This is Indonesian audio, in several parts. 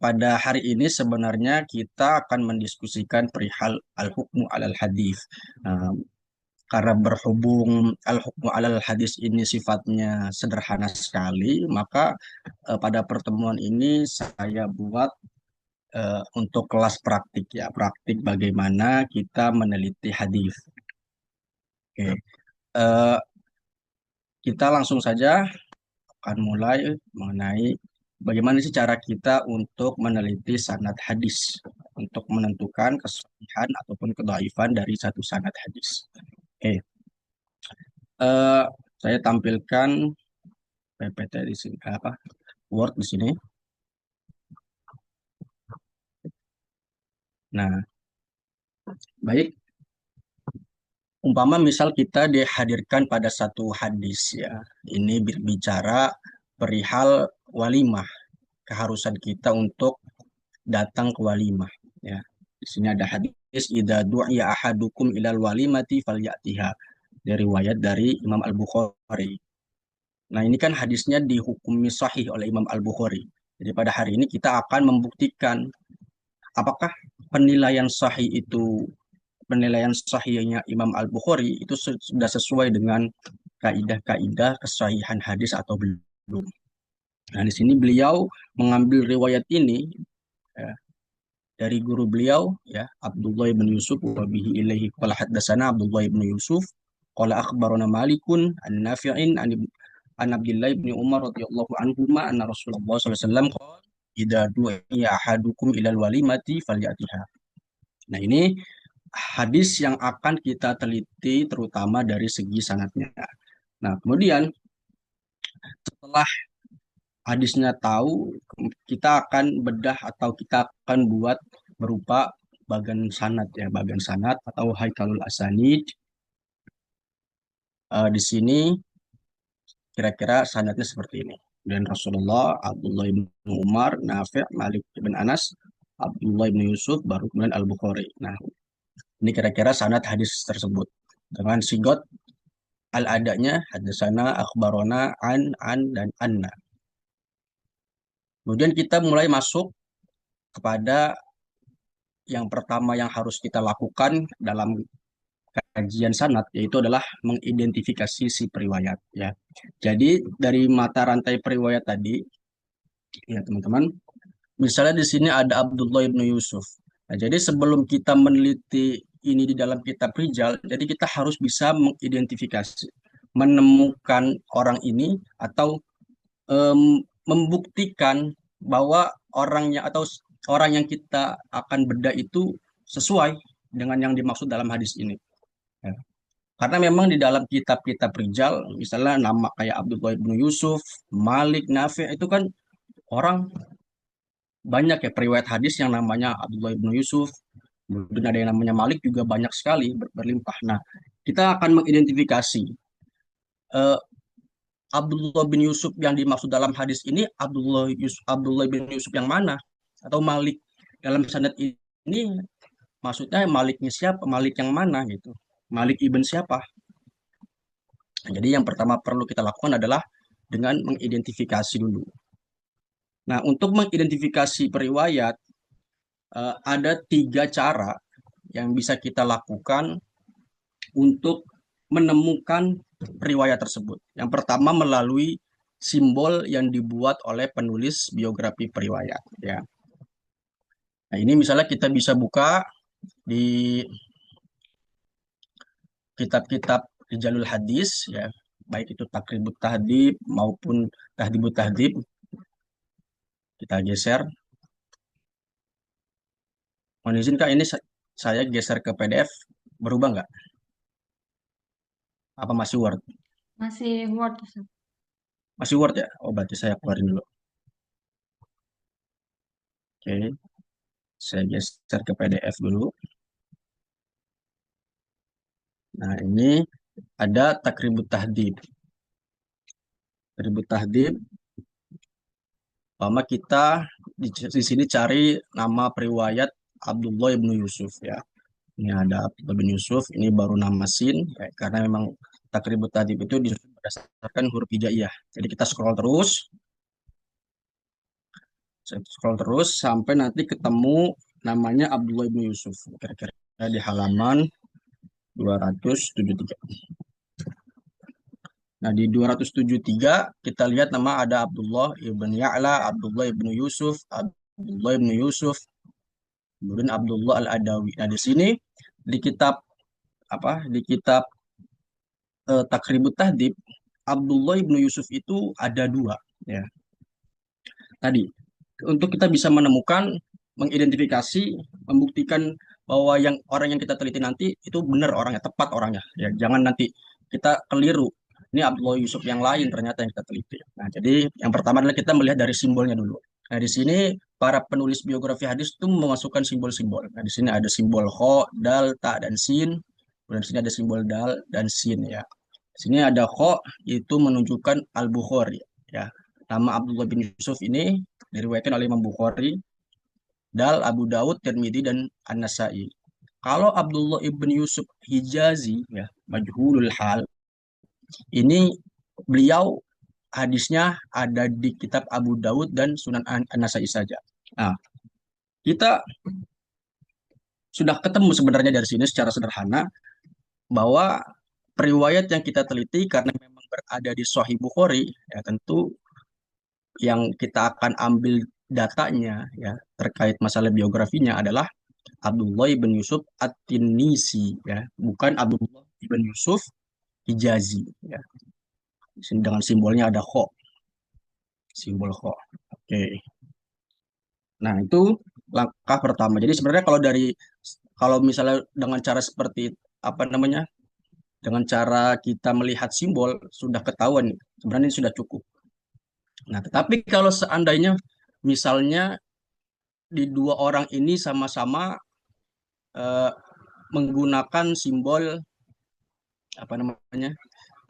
pada hari ini sebenarnya kita akan mendiskusikan perihal al-hukmu alal hadis. Nah, karena berhubung al-hukmu alal hadis ini sifatnya sederhana sekali, maka pada pertemuan ini saya buat untuk kelas praktik ya, praktik bagaimana kita meneliti hadis. Oke, Eh, kita langsung saja akan mulai mengenai bagaimana sih cara kita untuk meneliti sanad hadis, untuk menentukan kesahihan ataupun kedhaifan dari satu sanad hadis. Oke, eh, saya tampilkan PPT di sini, apa Word di sini. Nah, baik, umpama misal kita dihadirkan pada satu hadis ya, ini berbicara perihal walimah, keharusan kita untuk datang ke walimah ya. Di sini ada hadis idza du'iya ahadukum ilal walimati falyatiha, dari riwayat dari Imam Al-Bukhari. Nah, ini kan hadisnya dihukumi sahih oleh Imam Al-Bukhari. Jadi pada hari ini kita akan membuktikan apakah penilaian sahih itu, penilaian sahihnya Imam Al-Bukhari itu sudah sesuai dengan kaidah-kaidah kesahihan hadis atau belum. Nah, di sini beliau mengambil riwayat ini ya, dari guru beliau ya, Abdullah bin Yusuf wa bihi ilaihi qala haddatsana Abdullah bin Yusuf qala akhbarana Malikun an Nafi'in an Abdullah bin Umar radhiyallahu anhuma anna Rasulullah sallallahu alaihi wasallam qala idza du'iya ahadukum ilal walimati falyatiha. Nah, ini hadis yang akan kita teliti terutama dari segi sanadnya. Nah, kemudian setelah hadisnya tahu, kita akan bedah atau kita akan buat berupa bagan sanad ya, bagan sanad atau haikalul asanid. Di sini kira-kira sanadnya seperti ini. Dan Rasulullah, Abdullah bin Umar, Nafi', Malik bin Anas, Abdullah bin Yusuf, baru kemudian Al-Bukhari. Nah, ini kira-kira sanad hadis tersebut. Dengan sigot al-adanya, hadasana, akhbarona, an, dan anna. Kemudian kita mulai masuk kepada yang pertama yang harus kita lakukan dalam kajian sanad, yaitu adalah mengidentifikasi si periwayat ya. Jadi dari mata rantai periwayat tadi ya teman-teman, misalnya di sini ada Abdullah bin Yusuf. Nah, jadi sebelum kita meneliti ini di dalam kitab Rijal, jadi kita harus bisa mengidentifikasi, menemukan orang ini atau membuktikan bahwa orangnya atau orang yang kita akan bedah itu sesuai dengan yang dimaksud dalam hadis ini. Ya. Karena memang di dalam kitab-kitab Rijal, misalnya nama kayak Abdullah bin Yusuf, Malik, Nafi' itu kan orang banyak ya periwayat hadis yang namanya Abdullah bin Yusuf, kemudian ada yang namanya Malik juga banyak sekali berlimpah. Nah, kita akan mengidentifikasi eh, Abdullah bin Yusuf yang dimaksud dalam hadis ini Abdullah bin Yusuf yang mana atau Malik dalam sanad ini maksudnya Maliknya siapa, Malik yang mana gitu, Malik ibn siapa. Nah, jadi yang pertama perlu kita lakukan adalah dengan mengidentifikasi dulu. Nah, untuk mengidentifikasi periwayat ada tiga cara yang bisa kita lakukan untuk menemukan riwayat tersebut. Yang pertama melalui simbol yang dibuat oleh penulis biografi periwayat ya. Nah, ini misalnya kita bisa buka di kitab-kitab Rijalul Hadis ya, baik itu Takribut Tahdib maupun Tahdibut Tahdib. Kita geser. Mohon izin Kak, ini saya geser ke PDF, berubah nggak? Apa masih Word? Masih Word, Ustaz. Masih Word ya? Oh, berarti saya keluarin dulu. Oke, saya geser ke PDF dulu. Nah, ini ada Takribut Tahdib. Takribut Tahdib, kita di sini cari nama periwayat Abdullah bin Yusuf ya. Ini ada Abdullah bin Yusuf, ini baru nama Sin, ya, karena memang Takribut Tahdib itu disusun berdasarkan huruf hijaiyah. Jadi kita scroll terus. Saya scroll terus sampai nanti ketemu namanya Abdullah bin Yusuf. Kira-kira di halaman 273. Nah, di 273 kita lihat nama ada Abdullah ibn Ya'la, Abdullah ibn Yusuf, Abdullah ibn Yusuf, kemudian Abdullah al-Adawi. Nah, di sini di kitab di kitab Takribut Tahdib, Abdullah ibn Yusuf itu ada dua, ya. Tadi untuk kita bisa menemukan, mengidentifikasi, membuktikan bahwa orang yang kita teliti nanti itu benar orangnya, tepat orangnya. Ya, jangan nanti kita keliru. Ini Abdullah Yusuf yang lain ternyata yang kita teliti. Nah, jadi yang pertama adalah kita melihat dari simbolnya dulu. Nah, di sini para penulis biografi hadis itu memasukkan simbol-simbol. Nah, di sini ada simbol kho, dal, ta, dan sin. Kemudian di sini ada simbol dal dan sin, ya. Di sini ada kho, itu menunjukkan Al-Bukhari, ya. Nama Abdullah bin Yusuf ini diriwayatkan oleh Imam Bukhari, Dal, Abu Daud, Tirmidzi, dan An-Nasai. Kalau Abdullah ibn Yusuf Hijazi, ya, majhulul hal, ini beliau hadisnya ada di kitab Abu Daud dan Sunan An-Nasai saja. Nah, kita sudah ketemu sebenarnya dari sini secara sederhana bahwa periwayat yang kita teliti karena memang berada di Sahih Bukhari, ya tentu yang kita akan ambil datanya, ya, terkait masalah biografinya adalah Abdullah ibn Yusuf At-Tinisi, ya, bukan Abdullah ibn Yusuf Hijazi, ya. Dengan simbolnya ada kho, simbol kho. Oke. Nah, itu langkah pertama. Jadi sebenarnya kalau misalnya dengan cara seperti apa namanya? Dengan cara kita melihat simbol sudah ketahuan, sebenarnya ini sudah cukup. Nah, tetapi kalau seandainya misalnya di dua orang ini sama-sama eh, menggunakan simbol apa namanya,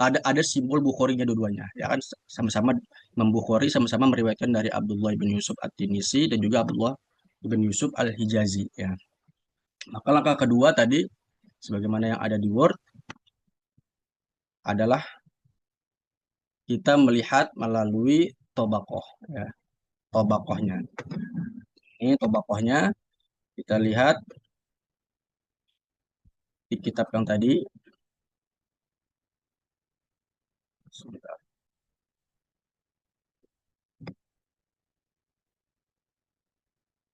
ada simbol Bukhari-nya dua-duanya, ya kan, sama-sama membukhari, sama-sama meriwayatkan dari Abdullah bin Yusuf At-Tinisi dan juga Abdullah bin Yusuf Al-Hijazi, ya. Maka langkah kedua tadi sebagaimana yang ada di Word adalah kita melihat melalui tobakoh, ya, tobakohnya. Ini tobakohnya kita lihat di kitab yang tadi. Sebentar.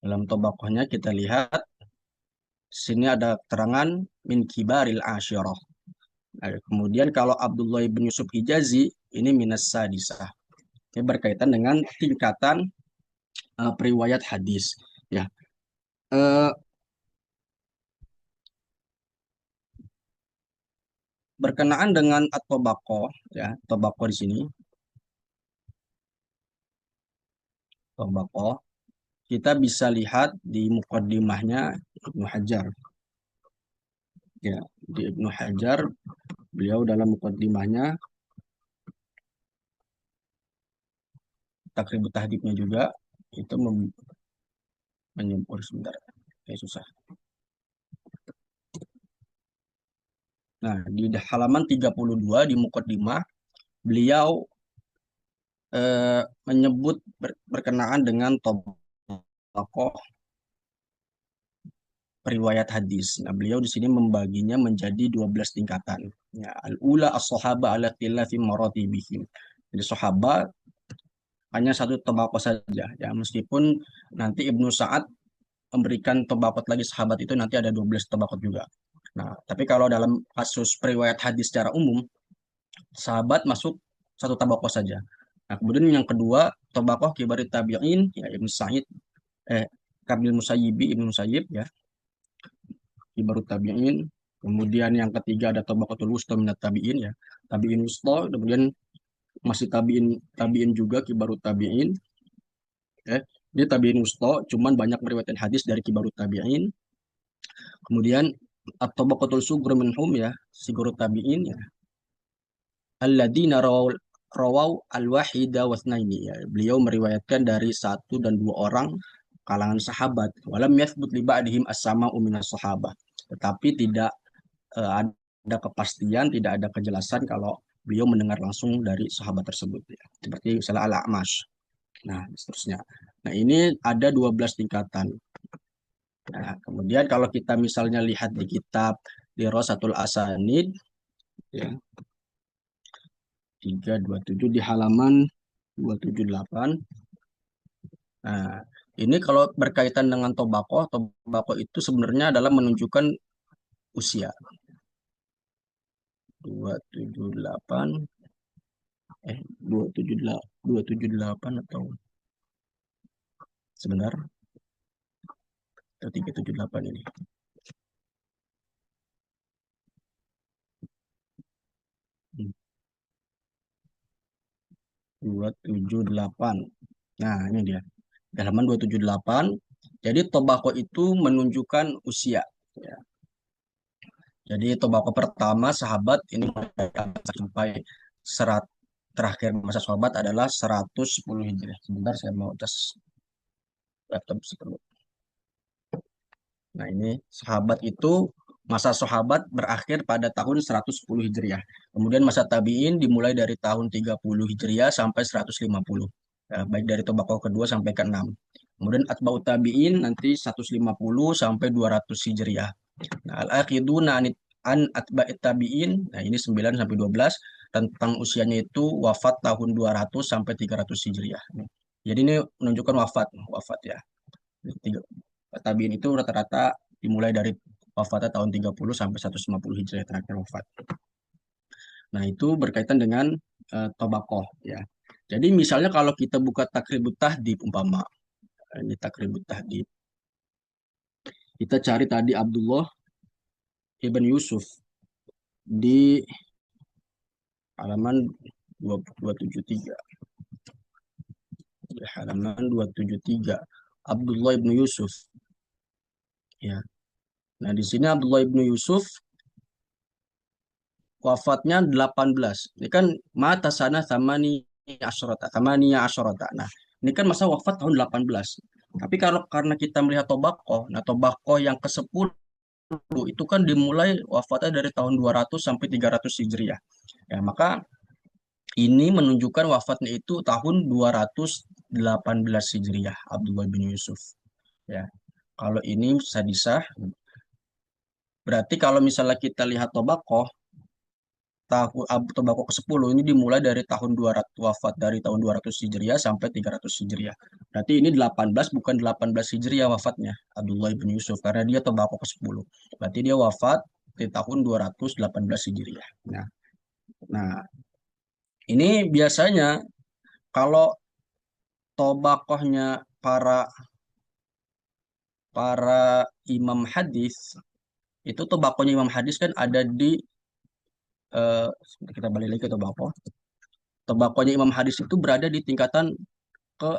Dalam tobakohnya kita lihat sini ada keterangan min kibaril asyirah. Nah, kemudian kalau Abdullah bin Yusuf Hijazi ini minas sadisah. Ini berkaitan dengan tingkatan periwayat hadis. Ya, Eh, berkenaan dengan at-tobaqoh, ya, tobaqoh di sini, tobaqoh, kita bisa lihat di mukaddimahnya Ibnu Hajar. Ya, di Ibnu Hajar, beliau dalam mukaddimahnya, Takribut Tahdibnya juga, itu menyebut sebentar, kayak susah. Nah, di halaman 32 di mukaddimah, beliau menyebut berkenaan dengan tokoh periwayat hadis. Nah, beliau di sini membaginya menjadi 12 tingkatan. Ya, al-ula as-sahaba ala khilafi maratibihim. Jadi sahabat hanya satu tabaqah saja, ya, meskipun nanti Ibnu Sa'ad memberikan tabaqat lagi sahabat itu nanti ada 12 tabaqat juga. Nah, tapi kalau dalam kasus periwayat hadis secara umum, sahabat masuk satu tabaqah saja. Nah, kemudian yang kedua, tabaqah kibarit tabi'in, ya, Ibnu Sa'id, Kabil Musayyibi, Ibnu Musayyib, ya, kibarut tabi'in. Kemudian yang ketiga ada tabaqatul wusta minat tabi'in, ya, tabi'in wusta, kemudian masih tabi'in tabi'in juga kibarut tabi'in, ya. Dia tabi'in wusta, cuman banyak meriwayatkan hadis dari kibarut tabi'in. Kemudian at-tabaqatul sughra minhum, ya, sigurut tabi'in, ya, alladzina rawau al-wahida wasnaini, ya. Beliau meriwayatkan dari satu dan dua orang kalangan sahabat. Walam yathbut li ba'dihim as-sama'u minas sahabah. Tetapi tidak ada kepastian, tidak ada kejelasan kalau beliau mendengar langsung dari sahabat tersebut, ya. Seperti misalnya Al-A'mash. Nah, seterusnya. Nah, ini ada 12 tingkatan. Nah, kemudian kalau kita misalnya lihat di kitab Dirasatul Asanid ya 327 di halaman 278. Nah, ini kalau berkaitan dengan tobako itu sebenarnya adalah menunjukkan usia 278 278 atau sebentar atau 378 ini. 278. Nah, ini dia. Di halaman 278. Jadi tobako itu menunjukkan usia. Ya. Jadi tobako pertama sahabat ini sampai serat terakhir masa sahabat adalah 110 Hijriah. Sebentar saya mau tes laptop seperti. Nah, ini sahabat itu masa sahabat berakhir pada tahun 110 Hijriah. Kemudian masa tabi'in dimulai dari tahun 30 Hijriah sampai 150. Ya, baik dari tobako kedua sampai ke-6. Kemudian atba'ut tabi'in nanti 150 sampai 200 Hijriah. Nah, al-aqiduna an atba'it tabi'in, nah ini 9 sampai 12 tentang usianya itu wafat tahun 200 sampai 300 Hijriah. Jadi ini menunjukkan wafat ya. Tiga- Tabiin itu rata-rata dimulai dari wafatnya tahun 30 sampai 150 Hijriah terakhir wafat. Nah, itu berkaitan dengan tobakoh ya. Jadi misalnya kalau kita buka takribut tahdib umpama ini takribut tahdib, kita cari tadi Abdullah ibn Yusuf di halaman 273. Di halaman 273 Abdullah ibn Yusuf ya. Nah, di sini Abdullah ibn Yusuf wafatnya 18. Ini kan mata sana tamani asyrota. Nah, ini kan masa wafat tahun 18. Tapi kalau karena kita melihat tobakoh, nah tobakoh yang ke-10 itu kan dimulai wafatnya dari tahun 200 sampai 300 Hijriah. Ya, maka ini menunjukkan wafatnya itu tahun 218 Hijriah Abdullah bin Yusuf. Ya, kalau ini sadisah, berarti kalau misalnya kita lihat tobakoh, tembakau ke-10 ini dimulai dari tahun 200 wafat dari tahun 200 Hijriah sampai 300 Hijriah. Berarti ini 18 bukan 18 Hijriah wafatnya Abdullah bin Yusuf karena dia tembakau ke-10. Berarti dia wafat di tahun 218 Hijriah. Nah, ini biasanya kalau tobakohnya para para imam hadis itu tobakohnya imam hadis kan ada di eh, kita balik lagi ke tobakoh. Tobakohnya imam hadis itu berada di tingkatan ke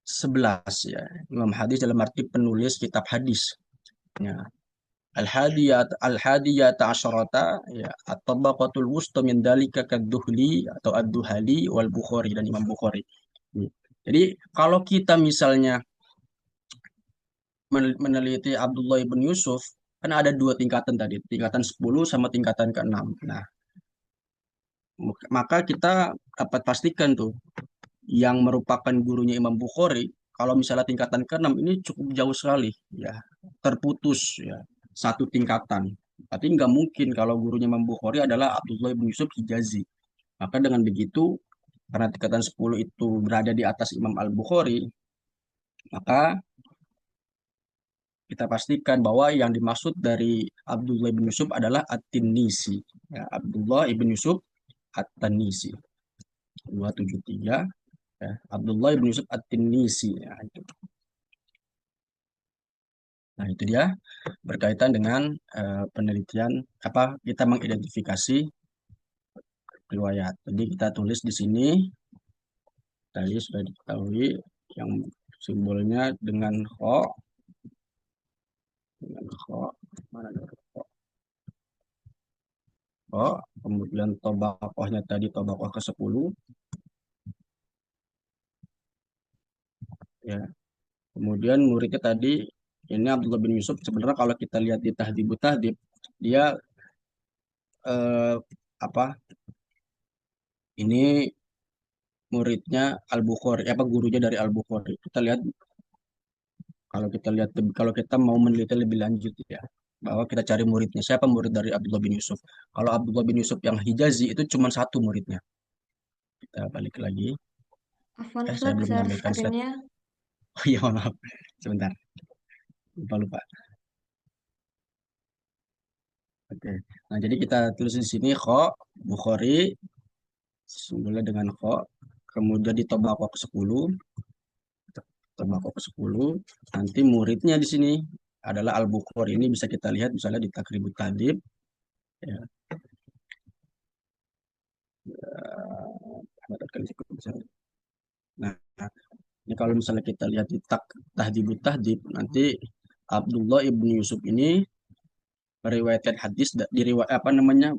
11 ya. Imam hadis dalam arti penulis kitab hadis. Ya. Al-hadiyata asyarata ya at-tabaqatul wusta min dalika kadduhli atau ad-duhali wal Bukhari dan Imam Bukhari. Jadi kalau kita misalnya meneliti Abdullah bin Yusuf kan ada dua tingkatan tadi, tingkatan 10 sama tingkatan ke-6. Nah, maka kita dapat pastikan tuh yang merupakan gurunya Imam Bukhari, kalau misalnya tingkatan ke-6 ini cukup jauh sekali, ya, terputus ya, satu tingkatan. Tapi nggak mungkin kalau gurunya Imam Bukhari adalah Abdullah bin Yusuf Hijazi. Maka dengan begitu, karena tingkatan 10 itu berada di atas Imam Al-Bukhari, maka kita pastikan bahwa yang dimaksud dari Abdullah bin Yusuf adalah At-Tinnisi. Ya, Abdullah bin Yusuf At-Tanisi. 273 ya, Abdullah bin Yusuf At-Tinnisi ya, itu. Nah, itu dia berkaitan dengan penelitian apa kita mengidentifikasi riwayat. Jadi kita tulis di sini tadi sudah diketahui yang simbolnya dengan kho mana ada kho, kemudian tobakohnya tadi tobakoh ke-10 ya. Kemudian muridnya tadi ini Abdullah bin Yusuf sebenarnya kalau kita lihat di Tahdhibut Tahdhib dia eh, apa ini muridnya Al-Bukhari, apa gurunya dari Al-Bukhari. Kita lihat kalau kita mau meneliti lebih lanjut ya, bahwa kita cari muridnya. Siapa murid dari Abdullah bin Yusuf? Kalau Abdullah bin Yusuf yang Hijazi itu cuma satu muridnya. Kita balik lagi. Afwan Saya Ustaz, belum share menampilkan slide. screen-nya. Oh iya, maaf. Sebentar. Lupa. Oke. Nah, jadi kita tulis di sini kho Bukhari mulai dengan kho, kemudian di tobako ke-10, tobako ke-10, nanti muridnya di sini adalah Al-Bukhari. Ini bisa kita lihat misalnya di Takribut Tadib ya. Nah, ini kalau misalnya kita lihat di Tahdibut Tahdib, nanti Abdullah ibnu Yusuf ini meriwayatkan hadis apa namanya,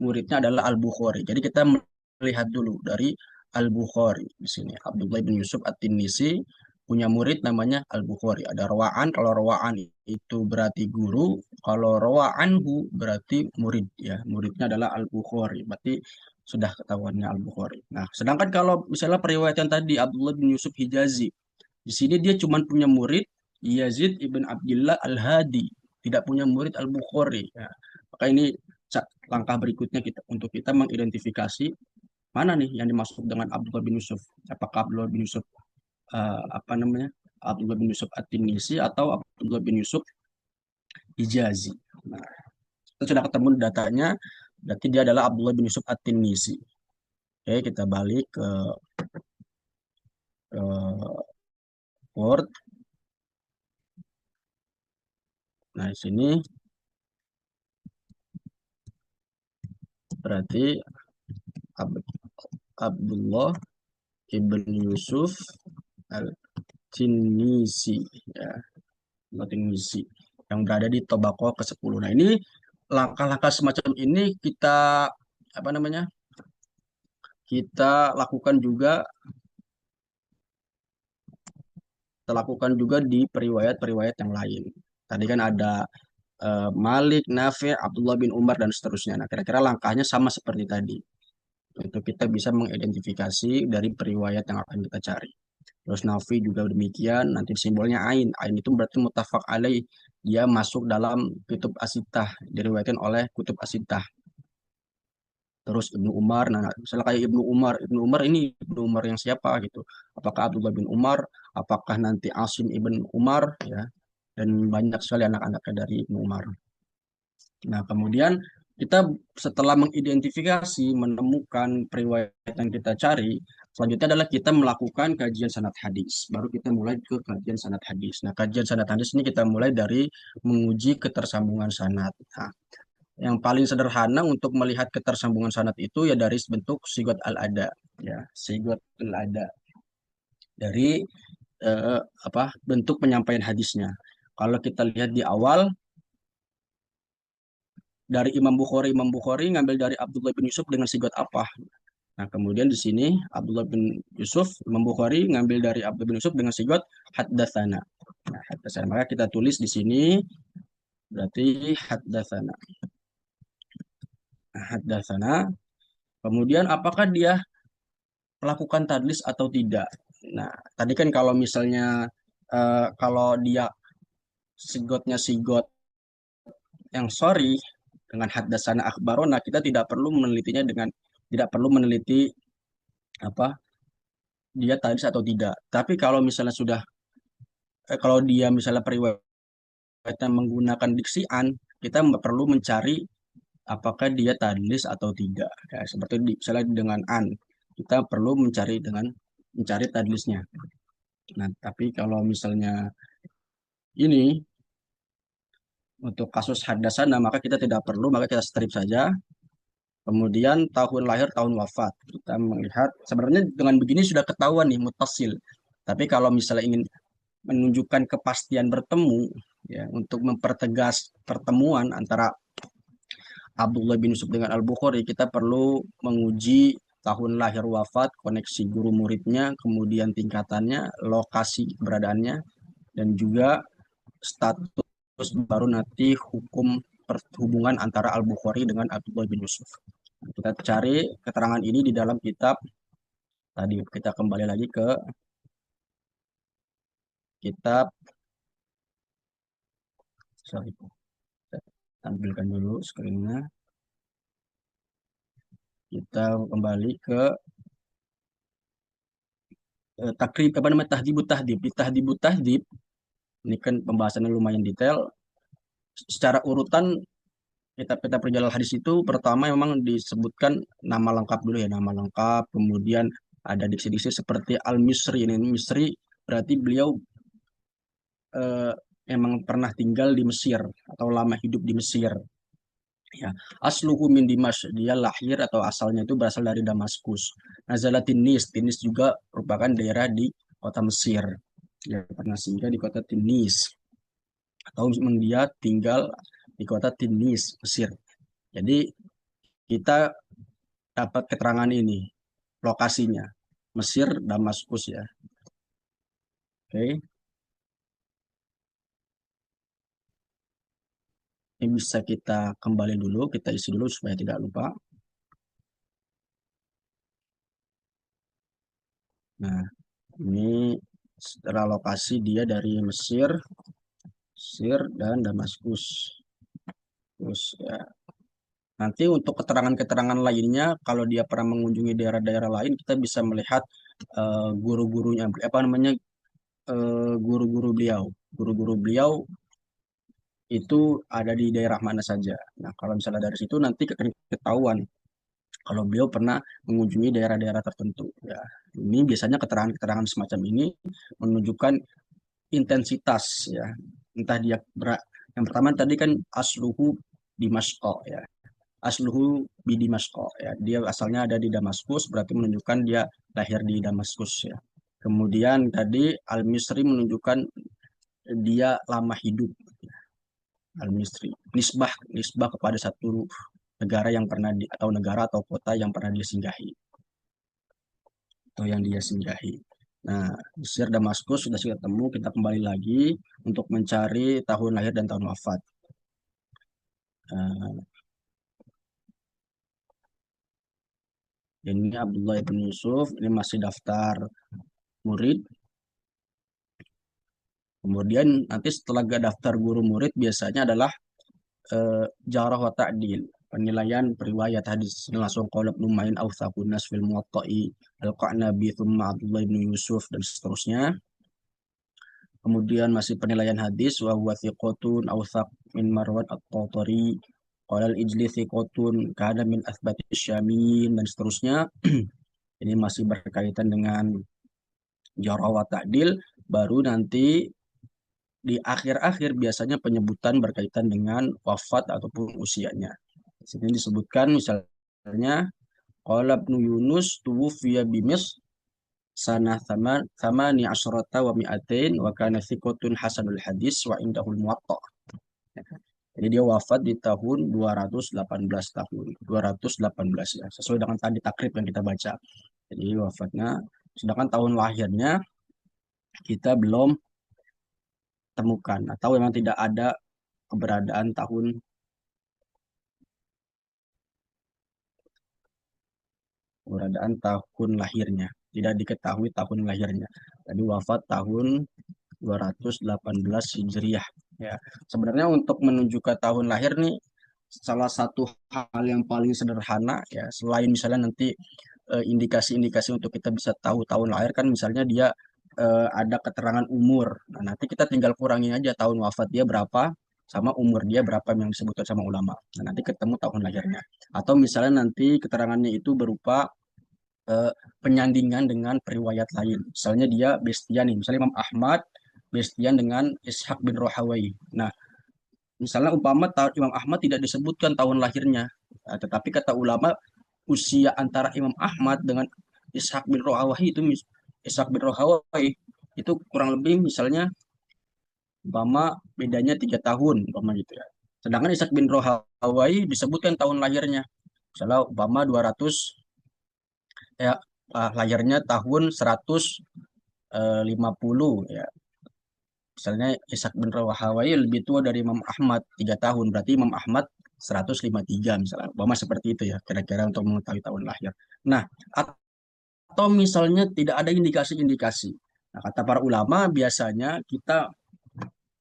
muridnya adalah Al-Bukhari. Jadi kita melihat dulu dari Al-Bukhari di sini. Abdullah bin Yusuf At-Tinnisi punya murid namanya Al-Bukhari. Ada rawaan, kalau rawaan itu berarti guru, kalau rawaanhu berarti murid ya. Muridnya adalah Al-Bukhari. Berarti sudah ketahuannya Al-Bukhari. Nah, sedangkan kalau misalnya periwayatan tadi Abdullah bin Yusuf Hijazi, di sini dia cuma punya murid Yazid ibn Abdullah Al-Hadi, tidak punya murid Al-Bukhari. Ya, maka ini langkah berikutnya untuk kita mengidentifikasi mana nih yang dimaksud dengan Abdullah bin Yusuf. Apakah Abdullah bin Yusuf apa namanya, Abdullah bin Yusuf At-Tinisi atau Abdullah bin Yusuf Hijazi. Nah, kita sudah ketemu datanya, berarti dia adalah Abdullah bin Yusuf At-Tinisi. Oke, kita balik ke Word. Nah, di sini berarti Abdullah ibn Yusuf Al-Tinisi ya, Al-Tinisi yang berada di Tobako ke-10. Nah, ini langkah-langkah semacam ini apa namanya? Kita lakukan juga di periwayat-periwayat yang lain. Tadi kan ada Malik, Nafi', Abdullah bin Umar dan seterusnya. Nah, kira-kira langkahnya sama seperti tadi. Untuk kita bisa mengidentifikasi dari periwayat yang akan kita cari. Terus Nafi juga demikian, nanti simbolnya Ain. Ain itu berarti mutafak alaih. Dia masuk dalam kutub asitah, diriwayatkan oleh kutub asitah. Terus Ibnu Umar, nah misalnya kayak Ibnu Umar ini Ibnu Umar yang siapa gitu? Apakah Abdullah bin Umar? Apakah nanti Asim ibn Umar ya? Dan banyak sekali anak-anaknya dari Ibnu Umar. Nah, kemudian kita setelah mengidentifikasi, menemukan periwayat yang kita cari, selanjutnya adalah kita melakukan kajian sanad hadis. Baru kita mulai ke kajian sanad hadis. Nah, kajian sanad hadis ini kita mulai dari menguji ketersambungan sanad. Nah, yang paling sederhana untuk melihat ketersambungan sanad itu ya dari bentuk sigot al-ada, ya, sigot al-ada dari apa bentuk penyampaian hadisnya. Kalau kita lihat di awal dari Imam Bukhari ngambil dari Abdullah bin Yusuf dengan sigot apa? Nah, kemudian di sini Abdullah bin Yusuf, Imam Bukhari ngambil dari Abdullah bin Yusuf dengan sigot haddatsana. Nah, haddatsana. Maka kita tulis di sini berarti haddatsana. Nah, haddatsana. Kemudian apakah dia melakukan tadlis atau tidak? Nah, tadi kan kalau misalnya kalau dia sigotnya sigot yang sorry dengan haddatsana akhbarona, kita tidak perlu meneliti apa dia tadlis atau tidak. Tapi kalau misalnya kalau dia misalnya periwayatnya menggunakan diksian, kita perlu mencari apakah dia tadlis atau tidak. Ya, seperti misalnya dengan an, kita perlu mencari tadlisnya. Nah, tapi kalau misalnya ini untuk kasus hadasana, maka kita tidak perlu, maka kita strip saja. Kemudian tahun lahir, tahun wafat. Kita melihat sebenarnya dengan begini sudah ketahuan nih mutasil. Tapi kalau misalnya ingin menunjukkan kepastian bertemu ya, untuk mempertegas pertemuan antara Abdullah bin Yusuf dengan Al-Bukhari, kita perlu menguji tahun lahir wafat, koneksi guru muridnya, kemudian tingkatannya, lokasi keberadaannya, dan juga status baru nanti hukum hubungan antara Al-Bukhari dengan Abdullah bin Yusuf. Kita cari keterangan ini di dalam kitab Tadi kita kembali lagi ke kitab, sorry, saya tampilkan dulu screen-nya. Kita kembali ke takrib apa namanya tahdibut tahdib. Di tahdibut tahdib ini kan pembahasannya lumayan detail. Secara urutan kita perjalanan hadis itu pertama memang disebutkan nama lengkap dulu ya, nama lengkap, kemudian ada diksi-diksi seperti Al-Misri. Ini Misri berarti beliau eh, emang pernah tinggal di Mesir atau lama hidup di Mesir. Ya, asluhu min Dimash, dia lahir atau asalnya itu berasal dari Damaskus. Nazalat Tinis, Tinis juga merupakan daerah di kota Mesir. Dia pernah singgah di kota Tinis atau memang dia tinggal di kota Tinis, Mesir. Jadi kita dapat keterangan ini, lokasinya Mesir, Damaskus ya. Oke, ini bisa kita kembali dulu, kita isi dulu supaya tidak lupa. Nah, ini secara lokasi dia dari Mesir, Mesir dan Damaskus. Terus ya, nanti untuk keterangan-keterangan lainnya, kalau dia pernah mengunjungi daerah-daerah lain, kita bisa melihat guru-gurunya, apa namanya, guru-guru beliau. Guru-guru beliau itu ada di daerah mana saja. Nah, kalau misalnya dari situ nanti ketahuan kalau beliau pernah mengunjungi daerah-daerah tertentu. Ya, ini biasanya keterangan-keterangan semacam ini menunjukkan intensitas ya. Entah dia yang pertama tadi kan asluhu di Masqo ya. Asluhu di Damaskus ya. Dia asalnya ada di Damaskus berarti menunjukkan dia lahir di Damaskus ya. Kemudian tadi Al-Misri menunjukkan dia lama hidup. Al-Misri nisbah nisbah kepada satu negara yang pernah atau negara atau kota yang pernah dia singgahi atau yang dia singgahi. Nah, Mesir Damaskus sudah kita temu, kita kembali lagi untuk mencari tahun lahir dan tahun wafat. Nah, ini Abdullah bin Yusuf, ini masih daftar murid. Kemudian nanti setelah daftar guru murid biasanya adalah jarah wa ta'dil, penilaian periwayat hadis. Ini langsung qala Ibnu Ma'in awthaqun nas fil muwatta'i al-Qa'nabi thumma Abdullah bin Yusuf dan seterusnya. Kemudian masih penilaian hadis wa huwa thiqatun awthaq min Marwan at-Tatari qala al-Ijli thiqatun kana min athbati syamin dan seterusnya. Ini masih berkaitan dengan jarah wa ta'dil. Baru nanti di akhir-akhir biasanya penyebutan berkaitan dengan wafat ataupun usianya. Di sini disebutkan misalnya qala Ibnu Yunus tuwfiya bimis sanah thamani asyrata wa mi'atain wa kana thiqatun hasanul hadis wa indahul muwatta. Jadi dia wafat di tahun 218 tahun. 218 ya, sesuai dengan tadi takrib yang kita baca. Jadi wafatnya, sedangkan tahun lahirnya kita belum temukan atau memang tidak ada keberadaan tahun lahirnya. Tidak diketahui tahun lahirnya. Jadi wafat tahun 218 Hijriah. Ya, sebenarnya untuk menunjukkan tahun lahir nih salah satu hal yang paling sederhana ya, selain misalnya nanti indikasi-indikasi untuk kita bisa tahu tahun lahir kan misalnya dia ada keterangan umur. Nah, nanti kita tinggal kurangin aja tahun wafat dia berapa sama umur dia berapa yang disebutkan sama ulama. Nah, nanti ketemu tahun lahirnya. Atau misalnya nanti keterangannya itu berupa eh, penyandingan dengan periwayat lain. Misalnya dia bestian nih, misalnya Imam Ahmad bestian dengan Ishaq bin Rohawai. Nah, misalnya umpama Imam Ahmad tidak disebutkan tahun lahirnya, tetapi kata ulama usia antara Imam Ahmad dengan Ishaq bin Rohawai itu Ishaq bin Rohawai itu kurang lebih misalnya umpama bedanya 3 tahun umpama gitu ya. Sedangkan Ishaq bin Rohawai disebutkan tahun lahirnya. Misalnya umpama 200 ya, lahirnya tahun 150 ya. Misalnya Ishaq bin Rahawai lebih tua dari Imam Ahmad 3 tahun, berarti Imam Ahmad 153 misalnya. Umpama seperti itu ya, kira-kira untuk mengetahui tahun lahir. Nah, atau misalnya tidak ada indikasi-indikasi. Nah, kata para ulama biasanya kita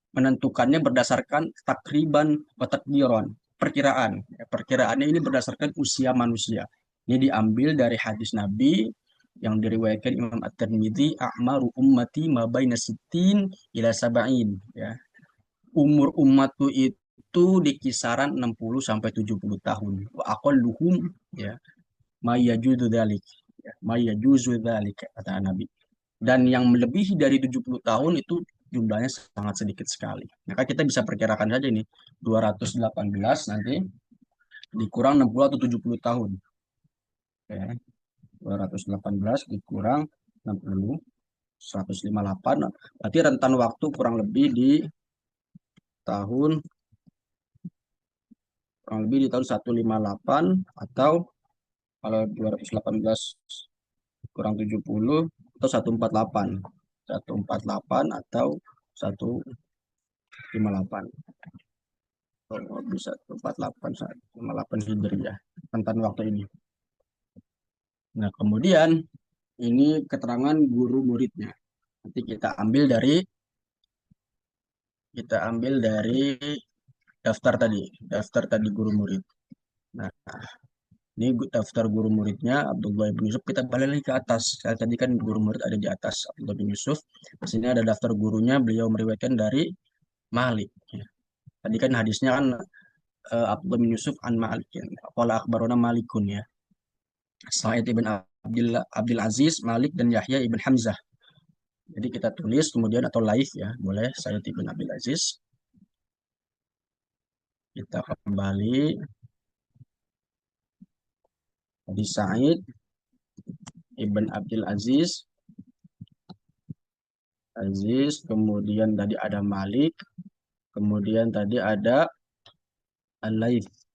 menentukannya berdasarkan takriban watakbiron, perkiraan. Perkiraannya ini berdasarkan usia manusia. Ini diambil dari hadis Nabi yang diriwayatkan Imam At-Tirmidzi, a'maru ummati ma baina sittin ila sab'in, ya. Umur umatku itu di kisaran 60 sampai 70 tahun. Wa aqalluhum, ya, ma yajuzu dzalik. Ya, ma yajuzu dzalik kata Nabi. Dan yang melebihi dari 70 tahun itu jumlahnya sangat sedikit sekali. Maka kita bisa perkirakan saja ini 218 nanti dikurang 60 atau 70 tahun. Oke, 218 dikurang 60, 158. Berarti rentan waktu kurang lebih di tahun tahun 158, atau kalau 218 kurang 70 atau 148. 148 atau 158. Oh, bisa 48, 58 Hijriah rentan waktu ini. Nah, kemudian ini keterangan guru muridnya. Nanti kita ambil dari daftar tadi guru murid. Nah, ini daftar guru muridnya Abdullah bin Yusuf. Kita balik lagi ke atas. Tadi kan guru murid ada di atas, Abdullah bin Yusuf. Di sini ada daftar gurunya, beliau meriwayatkan dari Malik. Ya. Tadi kan hadisnya kan Abdullah bin Yusuf an Malik. Ya. Qala akhbarona Malikun, ya. Sa'id ibn Abdul Aziz, Malik, dan Yahya ibn Hamzah. Jadi kita tulis kemudian atau live, ya, boleh Sa'id ibn Abdul Aziz. Kita kembali di Sa'id ibn Abdul Aziz, kemudian tadi ada Malik, kemudian tadi ada Al-Laits.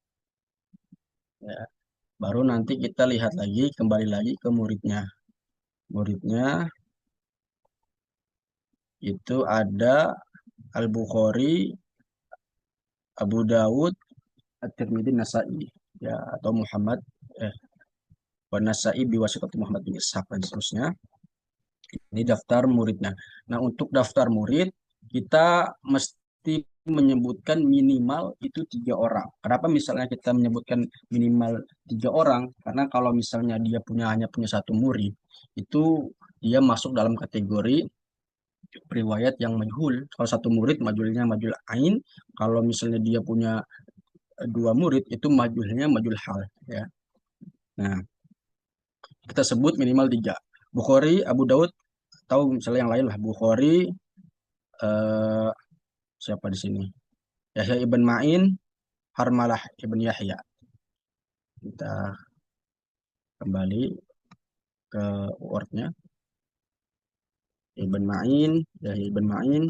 Ya. Baru nanti kita lihat lagi, kembali lagi ke muridnya. Muridnya itu ada Al-Bukhari, Abu Dawud, At-Tirmidzi, Nasai, ya, atau Muhammad eh wa Nasai biwasitati Muhammad bin Ishaq dan seterusnya. Ini daftar muridnya. Nah, untuk daftar murid kita mesti menyebutkan minimal itu 3 orang. Kenapa misalnya kita menyebutkan minimal 3 orang? Karena kalau misalnya dia hanya punya satu murid, itu dia masuk dalam kategori riwayat yang majhul. Kalau satu murid majhulnya majhul ain, kalau misalnya dia punya 2 murid itu majhulnya majhul hal, ya. Nah, kita sebut minimal 3. Bukhari, Abu Daud, atau misalnya yang lain lah. Bukhari, eh, siapa di sini? Yahya ibn Ma'in, Harmalah ibn Yahya. Kita kembali ke wordnya. Ibn Ma'in, Yahya ibn Ma'in,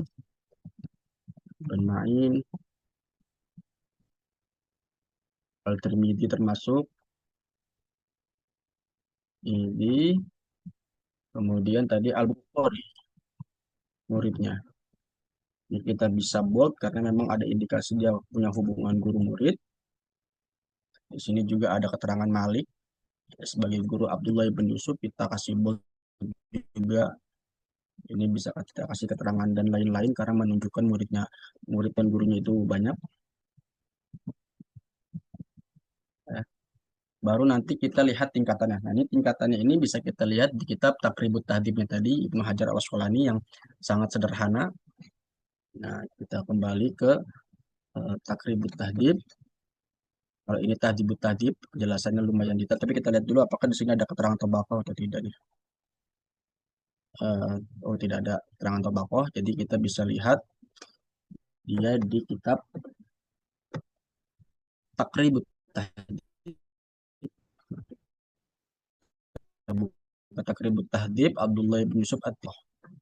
ibn Ma'in, Al-Tirmidzi termasuk ini. Kemudian tadi Al-Bukhari muridnya. Ini kita bisa bold karena memang ada indikasi dia punya hubungan guru murid. Di sini juga ada keterangan Malik sebagai guru Abdullah bin Yusuf, kita kasih bold juga. Ini bisa kita kasih keterangan dan lain-lain karena menunjukkan murid dan gurunya itu banyak. Ya. Baru nanti kita lihat tingkatannya. Nah, ini tingkatannya ini bisa kita lihat di kitab Taqribut Tahdibnya tadi Ibnu Hajar Al-Asqalani yang sangat sederhana. Nah, kita kembali ke Taqribut Tahdib. Kalau ini Tahdibut Tahdib, penjelasannya lumayan detail. Tapi kita lihat dulu apakah di sini ada keterangan tabaqah atau tidak nih. Oh, tidak ada keterangan tabaqah. Jadi kita bisa lihat dia di kitab Taqribut Tahdib. Taqribut Tahdib Abdullah bin Yusuf At-Tih.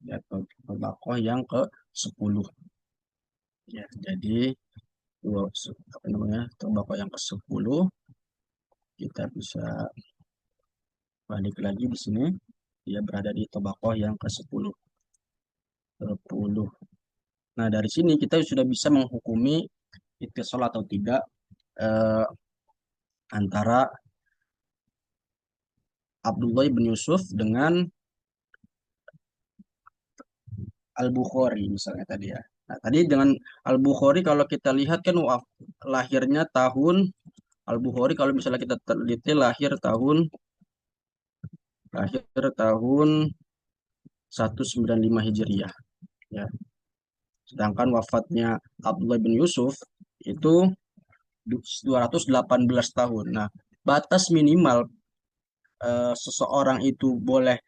Ya, tabaqah yang ke-10. Ya, jadi apa namanya? Tabaqah yang ke-10. Kita bisa balik lagi di sini. Dia berada di tabaqah yang ke-10. 10. Nah, dari sini kita sudah bisa menghukumi ittisal atau tidak, eh, antara Abdullah bin Yusuf dengan Al-Bukhari misalnya tadi ya. Nah, tadi dengan Al-Bukhari kalau kita lihat kan lahirnya tahun Al-Bukhari kalau misalnya kita teliti lahir tahun 195 Hijriah ya. Sedangkan wafatnya Abdullah bin Yusuf itu 218 tahun. Nah, batas minimal seseorang itu boleh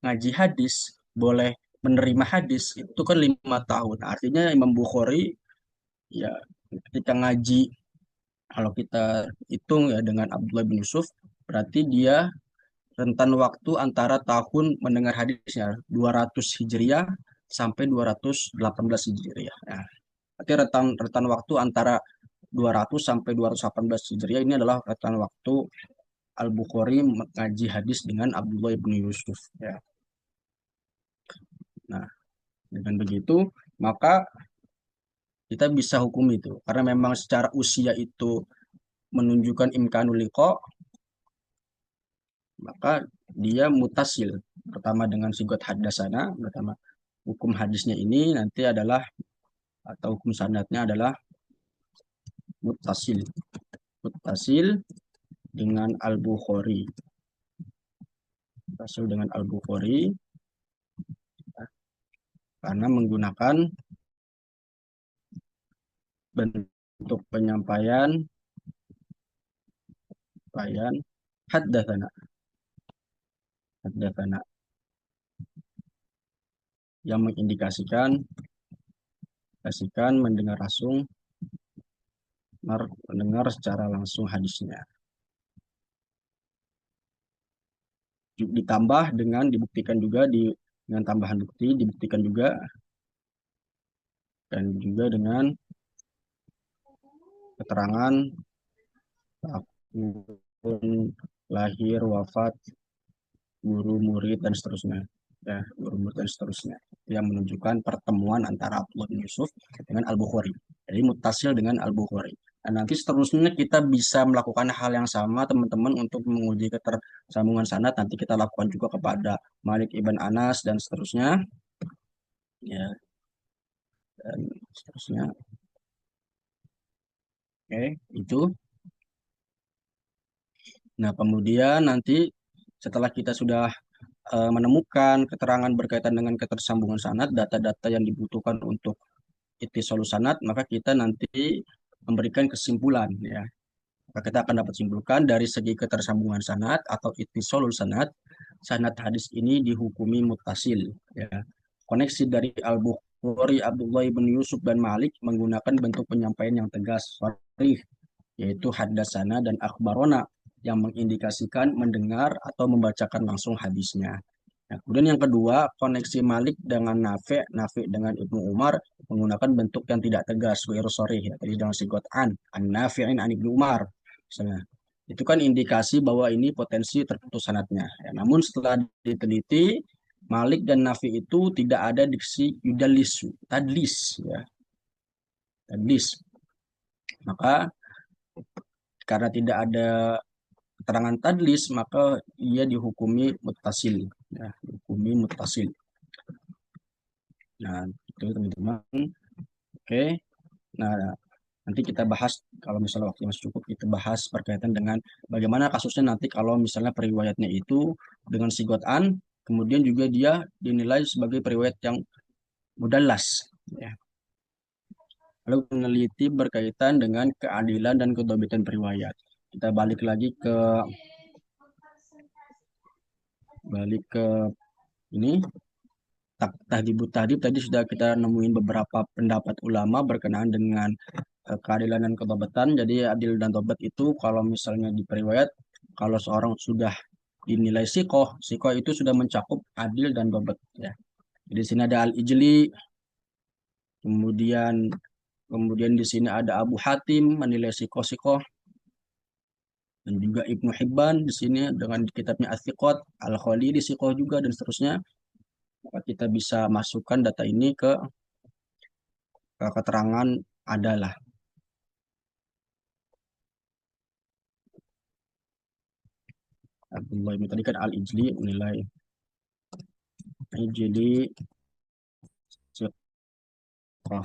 ngaji hadis, boleh menerima hadis itu kan 5 tahun. Artinya Imam Bukhari ya ketika ngaji kalau kita hitung ya dengan Abdullah bin Yusuf berarti dia rentan waktu antara tahun mendengar hadisnya 200 Hijriah sampai 218 Hijriah. Nah, berarti rentan rentan waktu antara 200 sampai 218 Hijriah ini adalah rentan waktu Al-Bukhari mengaji hadis dengan Abdullah bin Yusuf ya. Nah, dengan begitu maka kita bisa hukum itu karena memang secara usia itu menunjukkan imkanul liqa, maka dia mutasil pertama dengan sigot hadasana pertama hukum hadisnya ini nanti adalah atau hukum sanadnya adalah mutasil mutasil dengan Al-Bukhari mutasil dengan Al-Bukhari karena menggunakan bentuk penyampaian penyampaian haddatsana haddatsana yang mengindikasikan mendengar langsung mendengar secara langsung hadisnya. Ditambah dengan dibuktikan juga dengan tambahan bukti dibuktikan juga dan juga dengan keterangan tahun lahir, wafat, guru, murid dan seterusnya. Ya, guru, murid dan seterusnya. Yang menunjukkan pertemuan antara Abdullah bin Yusuf dengan Al-Bukhari. Jadi mutasil dengan Al-Bukhari. Dan nanti seterusnya kita bisa melakukan hal yang sama teman-teman untuk menguji ketersambungan sanad. Nanti kita lakukan juga kepada Malik ibn Anas dan seterusnya. Ya, dan seterusnya. Oke, itu. Nah, kemudian nanti setelah kita sudah menemukan keterangan berkaitan dengan ketersambungan sanad, data-data yang dibutuhkan untuk ittisalus sanad, maka kita nanti memberikan kesimpulan ya. Maka kita akan dapat simpulkan dari segi ketersambungan sanad atau ittisalus sanad, sanad hadis ini dihukumi muttasil ya. Koneksi dari Al-Bukhari, Abdullah bin Yusuf dan Malik menggunakan bentuk penyampaian yang tegas, sharih, yaitu haddasana dan akhbarona yang mengindikasikan mendengar atau membacakan langsung hadisnya. Nah, kemudian yang kedua, koneksi Malik dengan Nafi dengan Ibnu Umar menggunakan bentuk yang tidak tegas, ghairu sharih ya, tadi dengan sigot an Nafi'in an Ibnu Umar. Misalnya, itu kan indikasi bahwa ini potensi terputus sanadnya. Ya, namun setelah diteliti, Malik dan Nafi itu tidak ada diksi yudalisu, tadlis ya, tadlis. Maka karena tidak ada keterangan tadlis maka ia dihukumi muttasil ya, dihukumi muttasil. Nah, itu teman-teman. Oke. Nah, nanti kita bahas kalau misalnya waktu masih cukup kita bahas berkaitan dengan bagaimana kasusnya nanti kalau misalnya periwayatnya itu dengan sigot an kemudian juga dia dinilai sebagai periwayat yang mudallas ya. Lalu meneliti berkaitan dengan keadilan dan kedhabitan periwayat. Kita balik ke ini tahdibut tahdib tadi sudah kita nemuin beberapa pendapat ulama berkenaan dengan keadilan dan kedhabatan. Jadi adil dan tobat itu kalau misalnya di periwayat kalau seorang sudah dinilai sikoh itu sudah mencakup adil dan tobat ya. Jadi di sini ada Al-Ijli, kemudian kemudian di sini ada Abu Hatim menilai sikoh dan juga Ibnu Hibban di sini dengan kitabnya As-Siqat, Al-Khalili sikoh juga dan seterusnya. Maka kita bisa masukkan data ini ke keterangan adalah. Abdullah bin tadi kan Al-Ijli menilai Ijli siqah.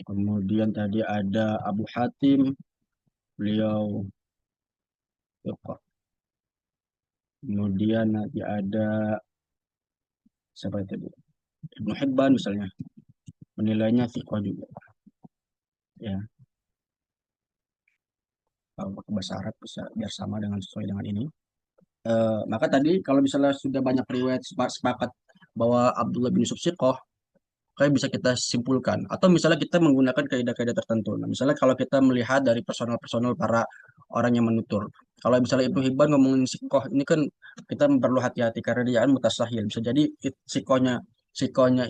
Kemudian tadi ada Abu Hatim, beliau siqah. Kemudian nanti ada siapa tadi? Ibnu Hibban misalnya menilainya siqah juga. Ya, kalau pakai bahasa Arab bisa biar sama dengan sesuai dengan ini. Maka tadi kalau misalnya sudah banyak riwayat sepakat bahwa Abdullah bin Yusuf siqah, kayak bisa kita simpulkan. Atau misalnya kita menggunakan kaidah-kaidah tertentu. Nah, misalnya kalau kita melihat dari personal-personal para orang yang menutur. Kalau misalnya Ibnu Hibban ngomongin sikoh, ini kan kita perlu hati-hati karena dia kan mutasahil. Bisa jadi sikohnya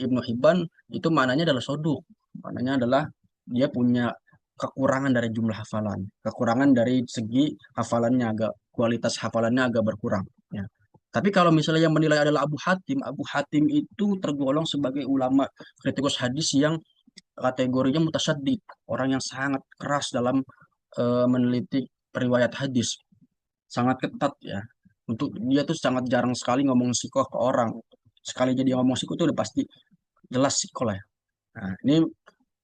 Ibnu Hibban itu maknanya adalah soduk. Maknanya adalah dia punya kekurangan dari jumlah hafalan. Kekurangan dari segi hafalannya agak, kualitas hafalannya agak berkurang. Ya. Tapi kalau misalnya yang menilai adalah Abu Hatim itu tergolong sebagai ulama kritikus hadis yang kategorinya mutasyadid, orang yang sangat keras dalam meneliti riwayat hadis, sangat ketat ya. Untuk dia tuh sangat jarang sekali ngomong sikoh ke orang. Sekali jadi ngomong sikoh itu udah pasti jelas sikoh lah ya. Nah, ini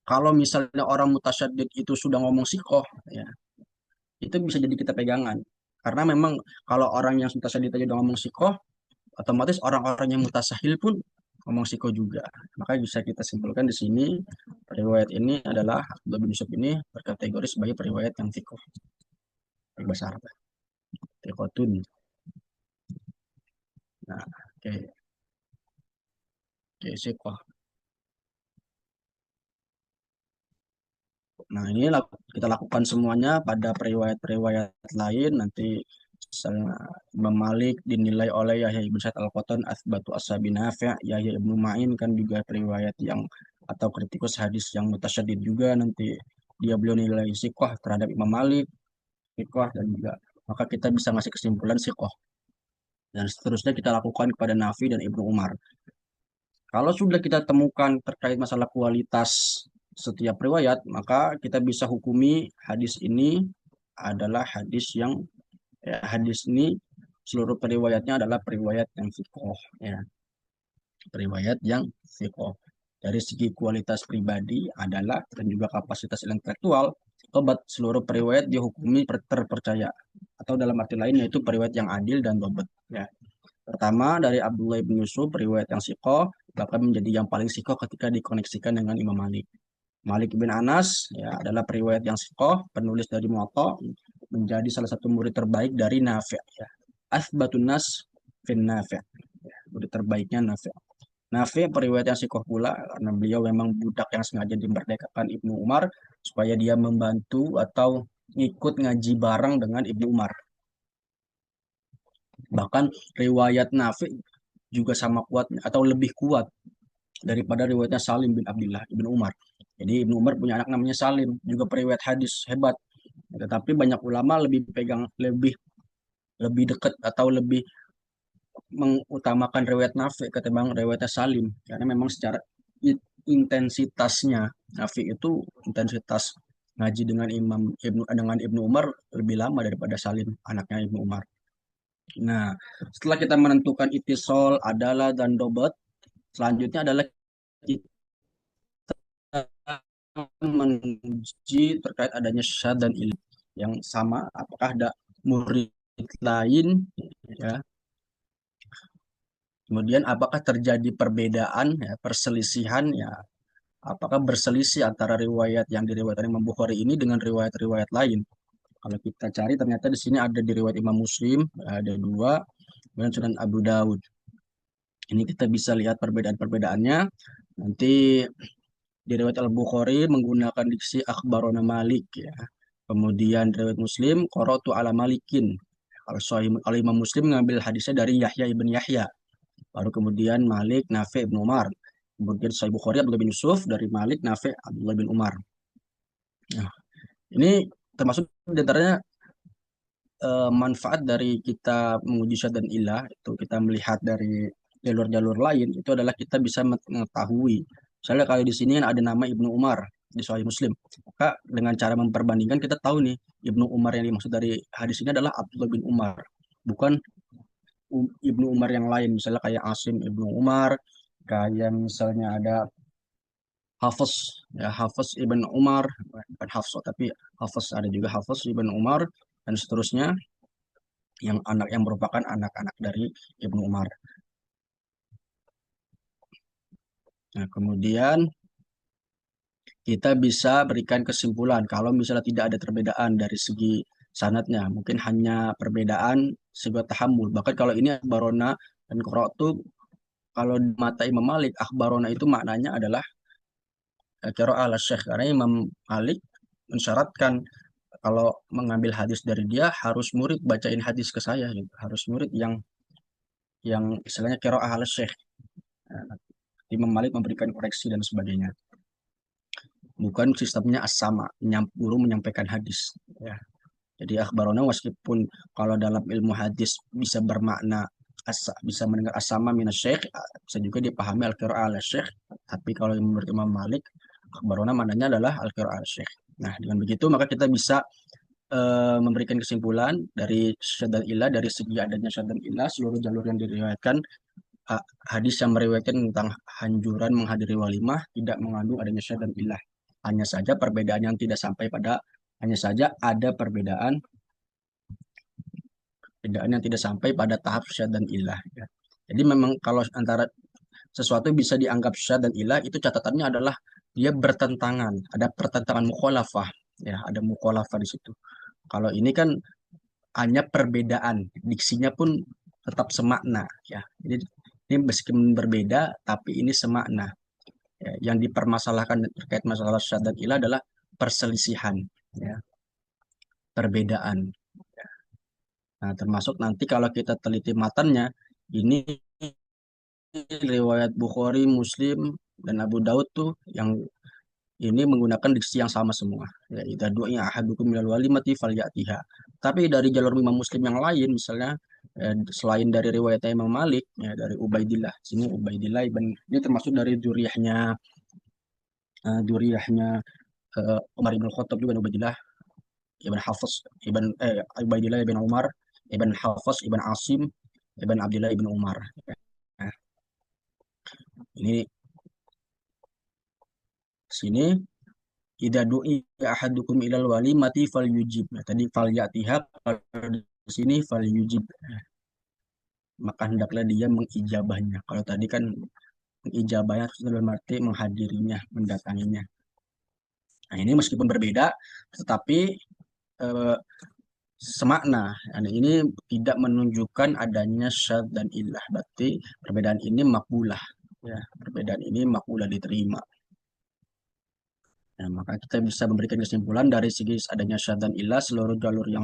kalau misalnya orang mutasyadid itu sudah ngomong sikoh, ya, itu bisa jadi kita pegangan. Karena memang kalau orang yang mutasyadid aja udah ngomong sikoh, otomatis orang-orang yang mutasahil pun ngomong siko juga. Maka bisa kita simpulkan di sini riwayat ini adalah Abdullah bin Yusuf ini berkategori sebagai periwayat yang siko. Bahasa Arab. Sikotun. Nah, oke, oke, siko. Nah, ini kita lakukan semuanya pada periwayat-periwayat lain. Nanti misalnya Imam Malik dinilai oleh Yahya ibn Sa'id al-Qattan asbatu ashabi Nafi', Yahya ibn Ma'in kan juga periwayat yang atau kritikus hadis yang mutasyadid juga, nanti beliau nilai sikoh terhadap Imam Malik, sikoh, dan juga maka kita bisa ngasih kesimpulan sikoh, dan seterusnya kita lakukan kepada Nafi dan Ibnu Umar. Kalau sudah kita temukan terkait masalah kualitas setiap riwayat, maka kita bisa hukumi hadis ini adalah hadis yang, ya, hadis ini seluruh periwayatnya adalah periwayat yang sikoh, ya, periwayat yang sikoh. Dari segi kualitas pribadi adalah dan juga kapasitas intelektual, obat seluruh periwayat dihukumi terpercaya, atau dalam arti lain yaitu periwayat yang adil dan dobat. Ya. Pertama dari Abdullah bin Yusuf, riwayat yang sikoh, bahkan menjadi yang paling sikoh ketika dikoneksikan dengan Imam Malik. Malik bin Anas ya adalah periwayat yang sikoh, penulis dari Muwatta, menjadi salah satu murid terbaik dari Nafi'. Ya. Asbatun Nas fin Nafi'. Ya, murid terbaiknya Nafi'. Nafi' periwayat yang sikoh pula karena beliau memang budak yang sengaja dimerdekakan Ibnu Umar supaya dia membantu atau ikut ngaji bareng dengan Ibnu Umar. Bahkan riwayat Nafi' juga sama kuat atau lebih kuat daripada riwayatnya Salim bin Abdullah Ibnu Umar. Jadi Ibnu Umar punya anak namanya Salim, juga periwayat hadis hebat. Tetapi banyak ulama lebih pegang lebih lebih dekat atau lebih mengutamakan riwayat Nafi ketimbang riwayatnya Salim, karena memang secara intensitasnya Nafi itu intensitas ngaji dengan Ibnu Umar lebih lama daripada Salim anaknya Ibnu Umar. Nah, setelah kita menentukan itisol, adalah, dan dobat, selanjutnya adalah kita menguji terkait adanya syad dan ilmu yang sama, apakah ada murid lain, ya. Kemudian apakah terjadi perbedaan, ya, perselisihan, ya, apakah berselisih antara riwayat yang diriwayatkan Imam Bukhari ini dengan riwayat-riwayat lain. Kalau kita cari ternyata di sini ada di riwayat Imam Muslim, ada dua, dan Sunan Abu Daud. Ini kita bisa lihat perbedaan-perbedaannya. Nanti di riwayat Al-Bukhari menggunakan diksi akhbarona Malik, ya. Kemudian riwayat Muslim qara'tu ala Malikin. Kalau Imam Muslim mengambil hadisnya dari Yahya ibn Yahya. Baru kemudian Malik, Nafi, ibn Umar. Kemudian Sahih Bukhari Abdullah bin Yusuf dari Malik, Nafi, Abdullah bin Umar. Nah, ini termasuk diantaranya manfaat dari kita menguji syad dan ilah, itu kita melihat dari jalur-jalur lain, itu adalah kita bisa mengetahui. Misalnya kalau di sini ada nama Ibnu Umar. di Sahih Muslim. Maka dengan cara memperbandingkan kita tahu nih Ibnu Umar yang dimaksud dari hadis ini adalah Abdullah bin Umar, bukan Ibnu Umar yang lain, misalnya kayak Asim Ibnu Umar, kayak misalnya ada Hafiz, ya Hafiz Ibn Umar, bukan Hafs tapi Hafiz, ada juga Hafiz Ibn Umar dan seterusnya, yang anak yang merupakan anak-anak dari Ibnu Umar. Nah, kemudian kita bisa berikan kesimpulan kalau misalnya tidak ada perbedaan dari segi sanatnya, mungkin hanya perbedaan segi tahammul. Bahkan kalau ini akhbarona dan qara'tu, kalau di mata Imam Malik akhbarona itu maknanya adalah qira'ah ala syekh, karena Imam Malik mensyaratkan kalau mengambil hadis dari dia harus murid bacain hadis ke saya gitu. Harus murid yang istilahnya qira'ah ala syekh. Nah, Imam Malik memberikan koreksi dan sebagainya. Bukan sistemnya as-sama, guru menyampaikan hadis ya. Jadi akhbarona meskipun kalau dalam ilmu hadis bisa bermakna bisa mendengar as-sama syekh, bisa juga dipahami al-qira'ah ala syekh, tapi kalau menurut Imam Malik akhbarona maknanya adalah al-qira'ah ala syekh. Nah, dengan begitu maka kita bisa memberikan kesimpulan dari syad dan ilah, dari segi adanya syad dan ilah seluruh jalur yang diriwayatkan, hadis yang meriwayatkan tentang anjuran menghadiri walimah tidak mengandung adanya syad dan ilah. Hanya saja perbedaan yang tidak sampai pada hanya saja ada perbedaan yang tidak sampai pada tahap syad dan ilah ya. Jadi memang kalau antara sesuatu bisa dianggap syad dan ilah, itu catatannya adalah dia bertentangan, ada pertentangan mukhalafah ya, ada mukhalafah di situ. Kalau ini kan hanya perbedaan, diksinya pun tetap semakna ya. Jadi ini meskipun berbeda tapi ini semakna. Ya, yang dipermasalahkan terkait masalah syad dan ilah adalah perselisihan ya, perbedaan. Nah, termasuk nanti kalau kita teliti matanya, ini riwayat Bukhari, Muslim, dan Abu Daud tuh yang ini menggunakan diksi yang sama semua. Ya, idza du'a ahadukum minal walimati falyatiha. Tapi dari jalur Imam Muslim yang lain, misalnya selain dari riwayat Imam Malik, ya, dari Ubaidillah, sini Ubaidillah ibn, ini termasuk dari duriahnya Umar ibn Khattab juga, Ubaidillah ibn Hafiz Ubaidillah ibn Umar ibn Hafiz ibn Asim ibn Abdullah ibn Umar. Nah, ini sini idza du'i ahadukum ilal walimati falyujib. Nah, tadi falyatiha, kalau di sini falyujib. Maka hendaklah dia mengijabahnya. Kalau tadi kan mengijabahnya dalam arti menghadirinya, mendatanginya. Nah, ini meskipun berbeda tetapi eh, semakna. Yani ini tidak menunjukkan adanya syad dan ilah. Berarti perbedaan ini makbulah. Ya, perbedaan ini makbulah, diterima. Nah, maka kita bisa memberikan kesimpulan dari segi adanya syad dan ilah, seluruh jalur yang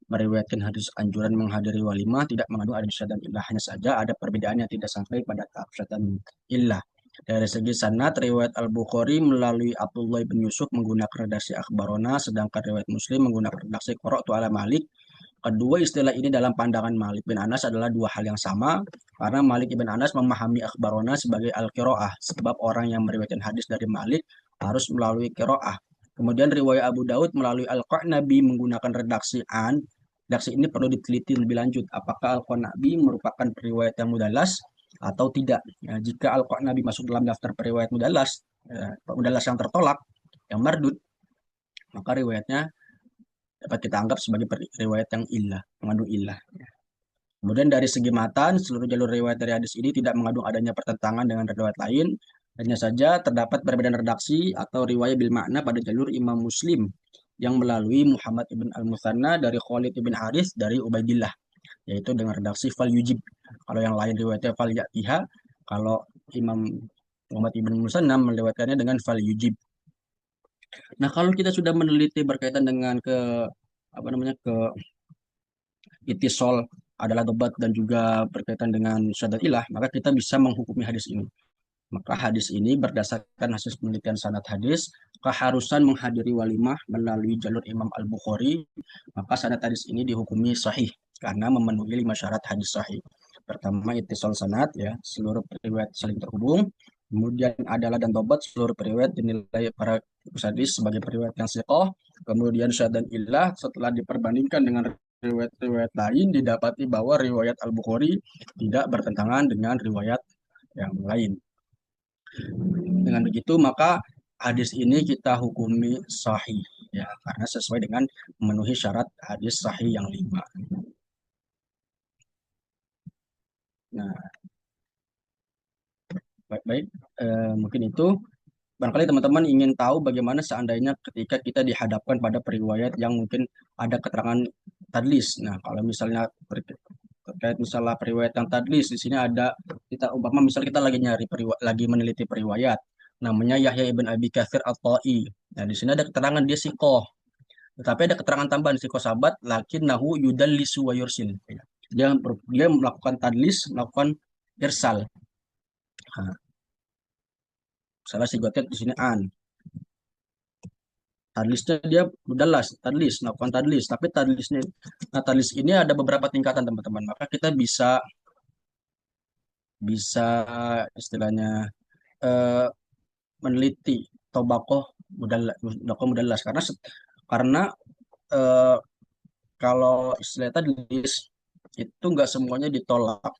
meriwayatkan hadis anjuran menghadiri walimah tidak mengandung adanya syad dan ilah. Hanya saja ada perbedaan yang tidak sampai pada tahap syad dan ilah. Dari segi sanad, riwayat Al-Bukhari melalui Abdullah bin Yusuf menggunakan redaksi akhbarona, sedangkan riwayat Muslim menggunakan redaksi qara'tu ala Malik. Kedua istilah ini dalam pandangan Malik bin Anas adalah dua hal yang sama, karena Malik bin Anas memahami akhbarona sebagai al-qiraah, sebab orang yang meriwayatkan hadis dari Malik harus melalui qiraah. Kemudian riwayat Abu Daud melalui Al-Qanabi menggunakan redaksi an. Redaksi ini perlu diteliti lebih lanjut, apakah Al-Qanabi merupakan periwayat yang mudallas atau tidak. Ya, jika Al-Qanabi masuk dalam daftar periwayat mudallas, mudallas yang tertolak, yang mardud, maka riwayatnya dapat kita anggap sebagai riwayat yang illah, mengandung illah. Kemudian dari segi matan, seluruh jalur riwayat dari hadis ini tidak mengandung adanya pertentangan dengan riwayat lain. Hanya saja terdapat perbedaan redaksi atau riwayat bil makna pada jalur Imam Muslim yang melalui Muhammad ibn al-Muthanna dari Khalid ibn Harith dari Ubaidillah, yaitu dengan redaksi fal yujib. Kalau yang lain riwayatnya fal yatiha, kalau Imam Muhammad ibn al-Muthanna meriwayatkannya dengan fal yujib. Nah, kalau kita sudah meneliti berkaitan dengan ke apa namanya ke itisol adalah debat dan juga berkaitan dengan syahadat ilah, maka kita bisa menghukumi hadis ini. Maka hadis ini berdasarkan hasil penelitian sanad hadis, keharusan menghadiri walimah melalui jalur Imam Al-Bukhari, maka sanad hadis ini dihukumi sahih karena memenuhi 5 syarat hadis sahih. Pertama, ittisal sanad, ya, seluruh riwayat saling terhubung. Kemudian adalah dan tobat, seluruh riwayat dinilai para hadis sebagai periwayat yang sahih, kemudian syad dan illah setelah diperbandingkan dengan riwayat-riwayat lain didapati bahwa riwayat Al-Bukhari tidak bertentangan dengan riwayat yang lain. Dengan begitu maka hadis ini kita hukumi sahih ya karena sesuai dengan memenuhi syarat hadis sahih yang 5. Nah, baik-baik mungkin itu barangkali teman-teman ingin tahu bagaimana seandainya ketika kita dihadapkan pada periwayat yang mungkin ada keterangan tadlis. Nah, kalau misalnya terkait misalnya periwayat yang tadlis di sini ada kita umpama misal kita lagi nyari lagi meneliti periwayat namanya Yahya ibn Abi Katsir At-Ta'i. Nah, di sini ada keterangan dia sikoh. Tetapi ada keterangan tambahan sikoh sahabat lakin nahu yudallisu wa yursil. Dia melakukan tadlis, melakukan irsal. Nah, salah sigotnya di sini an. Tadlisnya dia mudallas, tadlis, melakukan tadlis. Tapi tadlisnya, nah tadlis ini ada beberapa tingkatan teman-teman. Maka kita bisa bisa istilahnya eh, meneliti tobakoh mudallas karena eh, kalau istilah tadlis itu nggak semuanya ditolak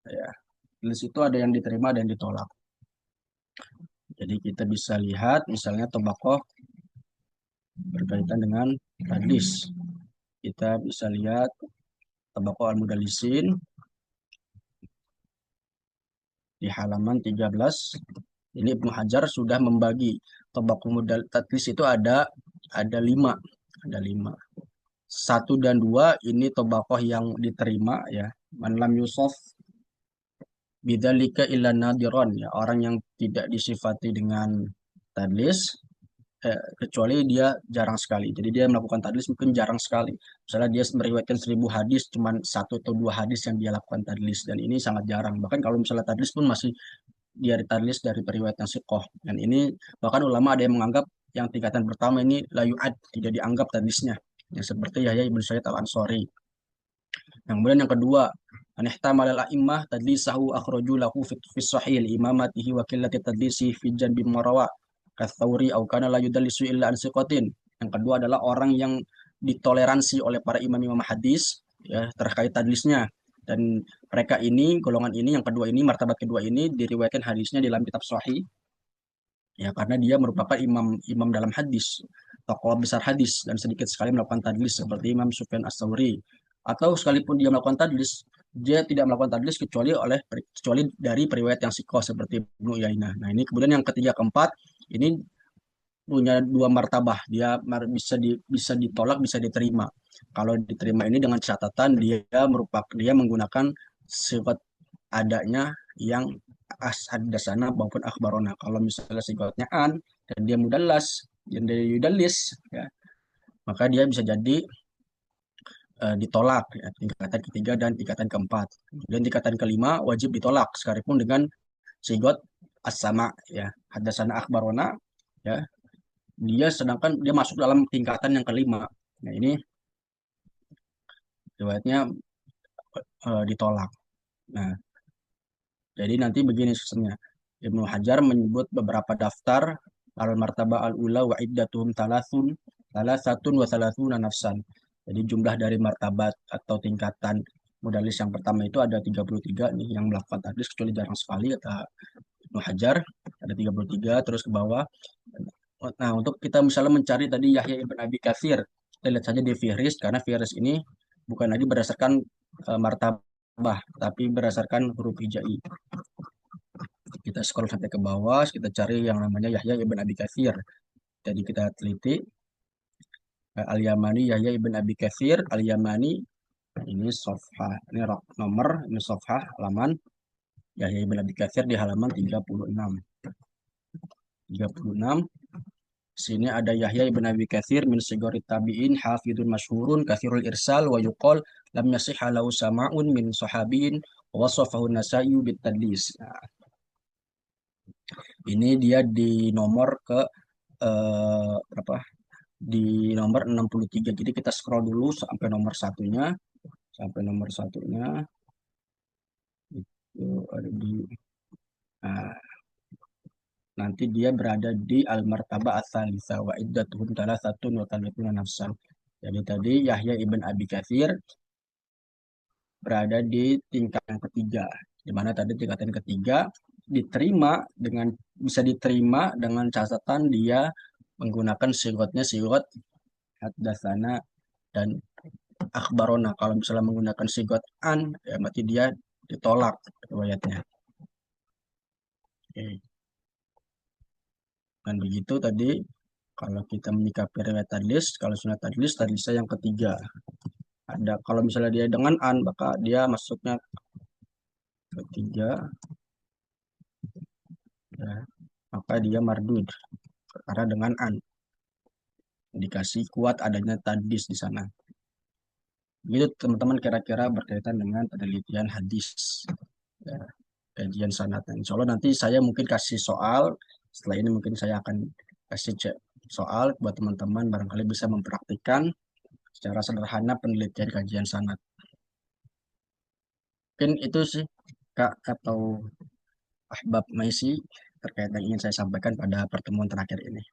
ya. Tadlis itu ada yang diterima ada yang ditolak. Jadi kita bisa lihat misalnya tobakoh berkaitan dengan tadlis. Kita bisa lihat tobakoh al-mudallisin di halaman 13. Ini Ibnu Hajar sudah membagi tabaqul mudal tadlis itu ada lima, ada lima. Satu dan dua ini tobakoh yang diterima ya. Man lam yusuf bidzalika illa nadiron ya, orang yang tidak disifati dengan tadlis kecuali dia jarang sekali. Jadi dia melakukan tadlis mungkin jarang sekali. Misalnya dia meriwayatkan 1.000 hadis, cuman satu atau dua hadis yang dia lakukan tadlis dan ini sangat jarang. Bahkan kalau misalnya tadlis pun masih dia ditalis dari periwayat yang sikoh. Dan ini bahkan ulama ada yang menganggap yang tingkatan pertama ini layu'ad, tidak dianggap tadlisnya. Yang seperti Yahya ibn Sa'id al-Ansari. Yang kemudian yang kedua, anihtamal al-a'immah tadlisahu akhraju lahu fi sahih imamatihi wa qillati tadlisi fi janbi marawa katsauri au kana la yudallisu illa an siqatin. Yang kedua adalah orang yang ditoleransi oleh para imam-imam hadis ya terkait tadlisnya dan mereka ini golongan ini yang kedua ini martabat kedua ini diriwayatkan hadisnya di dalam kitab sahih ya karena dia merupakan imam dalam hadis tokoh besar hadis dan sedikit sekali melakukan tadlis seperti Imam Sufyan Ats-Tsauri atau sekalipun dia melakukan tadlis dia tidak melakukan tadlis kecuali dari periwayat yang sikoh seperti Ibnu Yainah. Nah ini kemudian yang ketiga keempat ini punya dua martabah dia bisa ditolak bisa diterima. Kalau diterima ini dengan catatan dia menggunakan sifat adanya yang hadasana maupun akhbarona. Kalau misalnya sifatnya an dan dia mudallas dan dia yudallis ya, maka dia bisa jadi ditolak ya, tingkatan ketiga dan tingkatan keempat. Dan tingkatan kelima wajib ditolak sekalipun dengan sigot as-sama ya, hadasana akhbarona ya. Sedangkan dia masuk dalam tingkatan yang kelima. Nah, ini riwayatnya ditolak. Nah, jadi nanti begini sistemnya. Ibnu Hajar menyebut beberapa daftar al-martabah al-ula wa iddatuhum salah satun wa salasuna nafsan. Jadi jumlah dari martabat atau tingkatan modalis yang pertama itu ada 33 nih yang melakukan tadlis kecuali jarang sekali kata Ibnu Hajar ada 33 terus ke bawah. Nah, untuk kita misalnya mencari tadi Yahya ibn Abi Katsir, kita lihat saja di Fihris karena Fihris ini bukan lagi berdasarkan martabah tapi berdasarkan huruf hijai. Kita scroll sampai ke bawah, kita cari yang namanya Yahya ibn Abi Katsir. Jadi kita teliti Al-Yamani Yahya ibn Abi Katsir Al-Yamani ini sofha, ini nomor, ini sofha halaman Yahya ibn Abi Katsir di halaman 36. 36 sini ada Yahya ibn Abi Katsir min sigari tabi'in hafidun masyhurun katsirul irsal wa yuqal lam yasih lahu sama'un min sahabiyin wa wasafahu Nasai bit tadlis. Nah, ini dia di nomor ke berapa? Di nomor 63. Jadi kita scroll dulu sampai nomor satunya. Sampai nomor satunya itu ada di nah, nanti dia berada di al-martabah ats-tsalitsah wa iddatuhum tsalatsatun wa tsalatuna nafsan. Jadi tadi Yahya ibn Abi Katsir berada di tingkat yang ketiga, di mana tadi tingkatan ketiga diterima dengan bisa diterima dengan catatan dia menggunakan sigotnya sigot haddatsana dan akhbarona. Kalau misalnya menggunakan sigot an, ya berarti dia ditolak riwayatnya. Oke. Dan begitu tadi kalau kita menyikapi riwayat tadlis, kalau sunat tadlis, tadlisnya yang ketiga. Ada kalau misalnya dia dengan an, maka dia masuknya ketiga, ya, maka dia mardud karena dengan an dikasih kuat adanya tadlis di sana. Gitu teman-teman kira-kira berkaitan dengan penelitian hadis, ya, kajian sanad. Insya Allah nanti saya mungkin kasih soal. Setelah ini mungkin saya akan kasih soal buat teman-teman barangkali bisa mempraktikkan secara sederhana penelitian kajian sanad. Mungkin itu sih Kak atau Ahbab Maisi terkait yang ingin saya sampaikan pada pertemuan terakhir ini.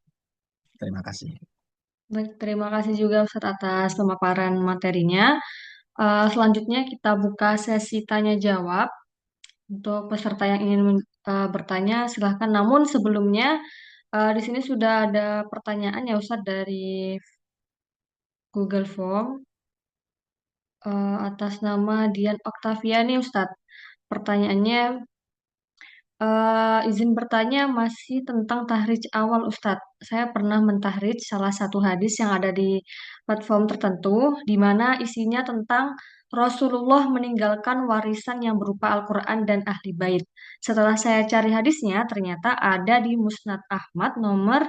Terima kasih. Baik, terima kasih juga Ustadz atas pemaparan materinya. Selanjutnya kita buka sesi tanya jawab. Untuk peserta yang ingin bertanya, silahkan. Namun sebelumnya, di sini sudah ada pertanyaan ya Ustadz dari Google Form atas nama Dian Oktaviani Ustadz. Pertanyaannya, izin bertanya masih tentang tahrij awal Ustadz. Saya pernah mentahrij salah satu hadis yang ada di platform tertentu, di mana isinya tentang Rasulullah meninggalkan warisan yang berupa Al-Quran dan Ahli Bait. Setelah saya cari hadisnya, ternyata ada di Musnad Ahmad nomor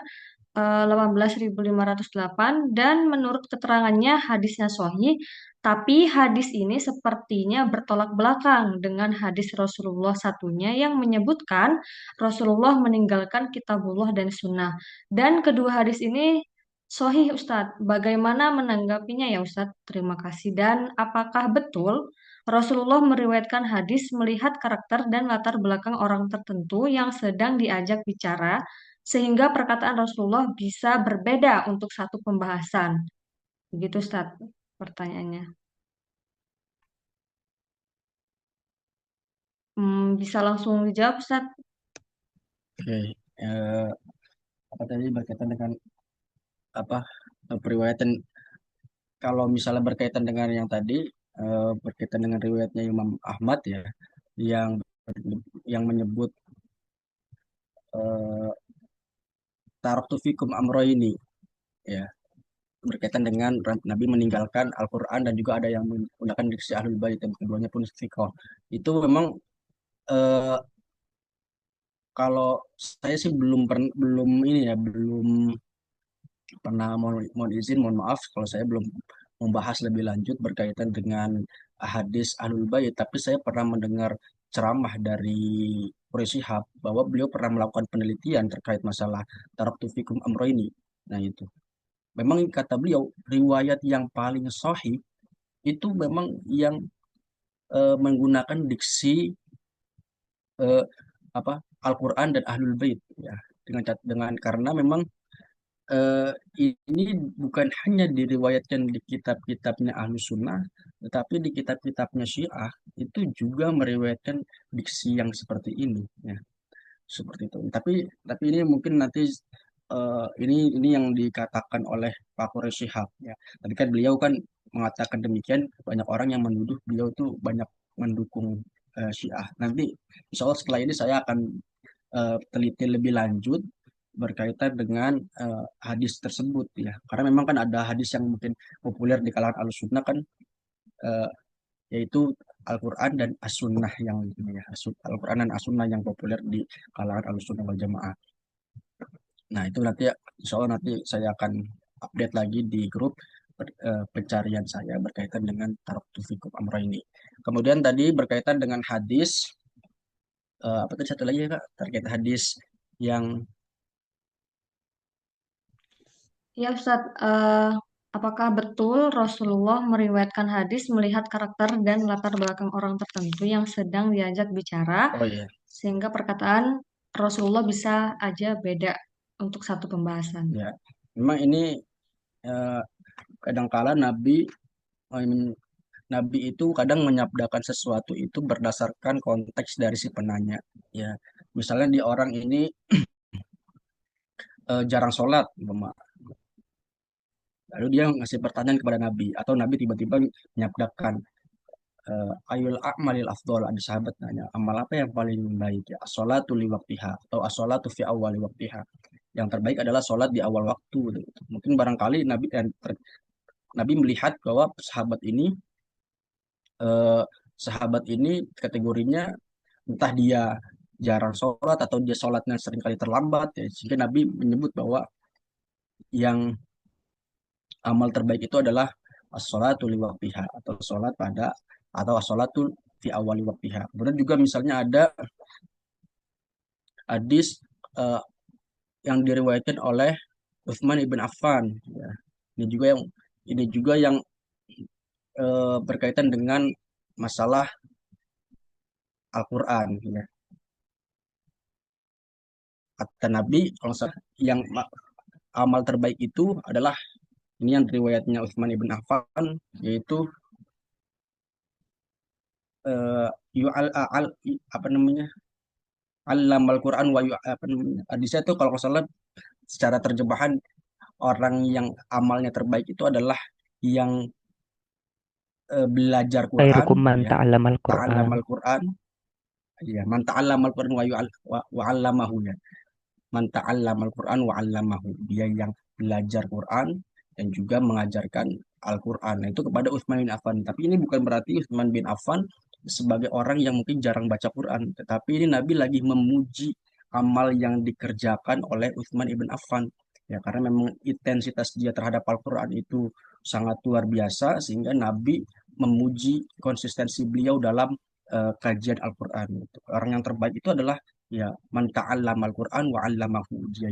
18.508 dan menurut keterangannya hadisnya sahih, tapi hadis ini sepertinya bertolak belakang dengan hadis Rasulullah satunya yang menyebutkan Rasulullah meninggalkan kitabullah dan sunnah. Dan kedua hadis ini sahih Ustadz. Bagaimana menanggapinya ya Ustadz? Terima kasih. Dan apakah betul Rasulullah meriwayatkan hadis melihat karakter dan latar belakang orang tertentu yang sedang diajak bicara sehingga perkataan Rasulullah bisa berbeda untuk satu pembahasan. Begitu, Ustaz, pertanyaannya. Bisa langsung dijawab, Ustaz? Oke, eh, apa tadi berkaitan dengan apa periwayatan kalau misalnya berkaitan dengan yang tadi berkaitan dengan riwayatnya Imam Ahmad ya yang yang menyebut eh, taraktu fikum amro ini ya berkaitan dengan Nabi meninggalkan Al-Quran dan juga ada yang menggunakan diksi Ahlul Bait dan keduanya pun istiqomah. Itu memang eh, kalau saya sih belum ini ya belum pernah mohon izin mohon maaf kalau saya belum membahas lebih lanjut berkaitan dengan hadis Ahlul Bait, tapi saya pernah mendengar ceramah dari Quraish Shihab bahwa beliau pernah melakukan penelitian terkait masalah taraktu fikum amro ini. Nah itu memang kata beliau riwayat yang paling sahih itu memang yang menggunakan diksi eh, apa Al-Quran dan Ahlul Bait ya dengan karena memang eh, ini bukan hanya diriwayatkan di kitab-kitabnya Ahlus Sunnah, tetapi di kitab-kitabnya Syiah itu juga meriwayatkan diksi yang seperti ini, ya, seperti itu. Tapi ini mungkin nanti ini yang dikatakan oleh Pak Quraish Shihab, ya. Tadi kan beliau kan mengatakan demikian, banyak orang yang menuduh beliau tuh banyak mendukung Syiah. Nanti, insya Allah setelah ini saya akan teliti lebih lanjut berkaitan dengan hadis tersebut ya. Karena memang kan ada hadis yang mungkin populer di kalangan Ahlussunnah kan eh, yaitu Al-Quran dan As-Sunnah yang ini ya, Al-Quran dan As-Sunnah yang populer di kalangan Ahlussunnah wal Jamaah. Nah, itu nanti insya Allah nanti saya akan update lagi di grup pencarian saya berkaitan dengan Taraktu Fikum Amro ini. Kemudian tadi berkaitan dengan hadis apa tadi satu lagi ya Kak terkait hadis yang Ya, Ustaz, apakah betul Rasulullah meriwayatkan hadis melihat karakter dan latar belakang orang tertentu yang sedang diajak bicara oh iya. sehingga perkataan Rasulullah bisa aja beda untuk satu pembahasan. Ya, memang ini eh, kadangkala Nabi itu kadang menyabdakan sesuatu itu berdasarkan konteks dari si penanya. Ya, misalnya di orang ini jarang sholat, umpama. Lalu dia ngasih pertanyaan kepada Nabi, atau Nabi tiba-tiba menyabdakan, ayul a'malil afdol. Ada sahabat nanya, amal apa yang paling baik? Ya, as-sholatu li waktiha, atau as-sholatu fi awali waktiha. Yang terbaik adalah sholat di awal waktu. Gitu. Mungkin barangkali Nabi melihat bahwa eh, sahabat ini kategorinya entah dia jarang sholat atau dia sholatnya sering kali terlambat, ya, sehingga Nabi menyebut bahwa yang amal terbaik itu adalah as-sholatu li waktiha, atau sholat pada, atau as-sholatu fi awali waktiha. Kemudian juga misalnya ada hadis eh, yang diriwayatkan oleh Utsman ibn Affan. Ya. Ini juga yang ini juga yang berkaitan dengan masalah Al-Quran. Ya. Kata Nabi, kalau yang amal terbaik itu adalah ini yang riwayatnya Utsman ibn Affan, yaitu eh, yu'al al apa namanya, allamal Quran wa apa namanya, hadisnya itu kalau nggak salah secara terjemahan, orang yang amalnya terbaik itu adalah yang belajar Quran, Khairukum man ya, ta'allamal Qur'an. ta'allamal Quran, ya, man ta'allamal Quran wa 'allamahu, ya. Man ta'allamal Quran wa 'allamahu. Dia yang belajar Quran dan juga mengajarkan Al-Quran. Nah, itu kepada Utsman bin Affan. Tapi ini bukan berarti Utsman bin Affan sebagai orang yang mungkin jarang baca Quran. Tetapi ini Nabi lagi memuji amal yang dikerjakan oleh Utsman ibn Affan. Ya, karena memang intensitas dia terhadap Al-Quran itu sangat luar biasa, sehingga Nabi memuji konsistensi beliau dalam kajian Al-Quran. Orang yang terbaik itu adalah, ya, man ta'allamal Qur'an wa 'allamahu. Eh,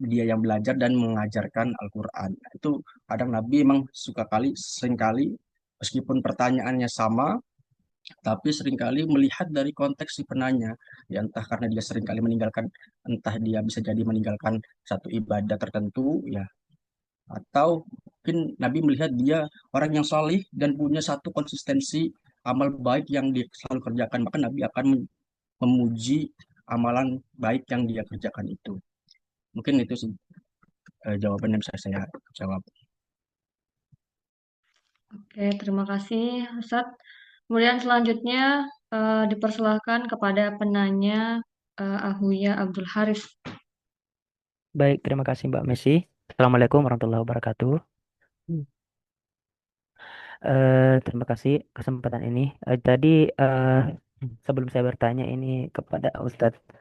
Dia yang belajar dan mengajarkan Al-Qur'an. Itu kadang Nabi emang seringkali meskipun pertanyaannya sama, tapi seringkali melihat dari konteks si penanya. Ya, entah karena dia seringkali meninggalkan, entah dia bisa jadi meninggalkan satu ibadah tertentu, ya, atau mungkin Nabi melihat dia orang yang salih dan punya satu konsistensi amal baik yang dia selalu kerjakan, maka Nabi akan memuji amalan baik yang dia kerjakan itu. Mungkin itu sih jawaban yang bisa saya jawab. Oke, terima kasih Ustadz. Kemudian selanjutnya dipersilahkan kepada penanya Ahuya Abdul Haris. Baik, terima kasih Mbak Messi. Assalamualaikum warahmatullahi wabarakatuh. Hmm. Terima kasih kesempatan ini. Tadi sebelum saya bertanya ini kepada Ustadz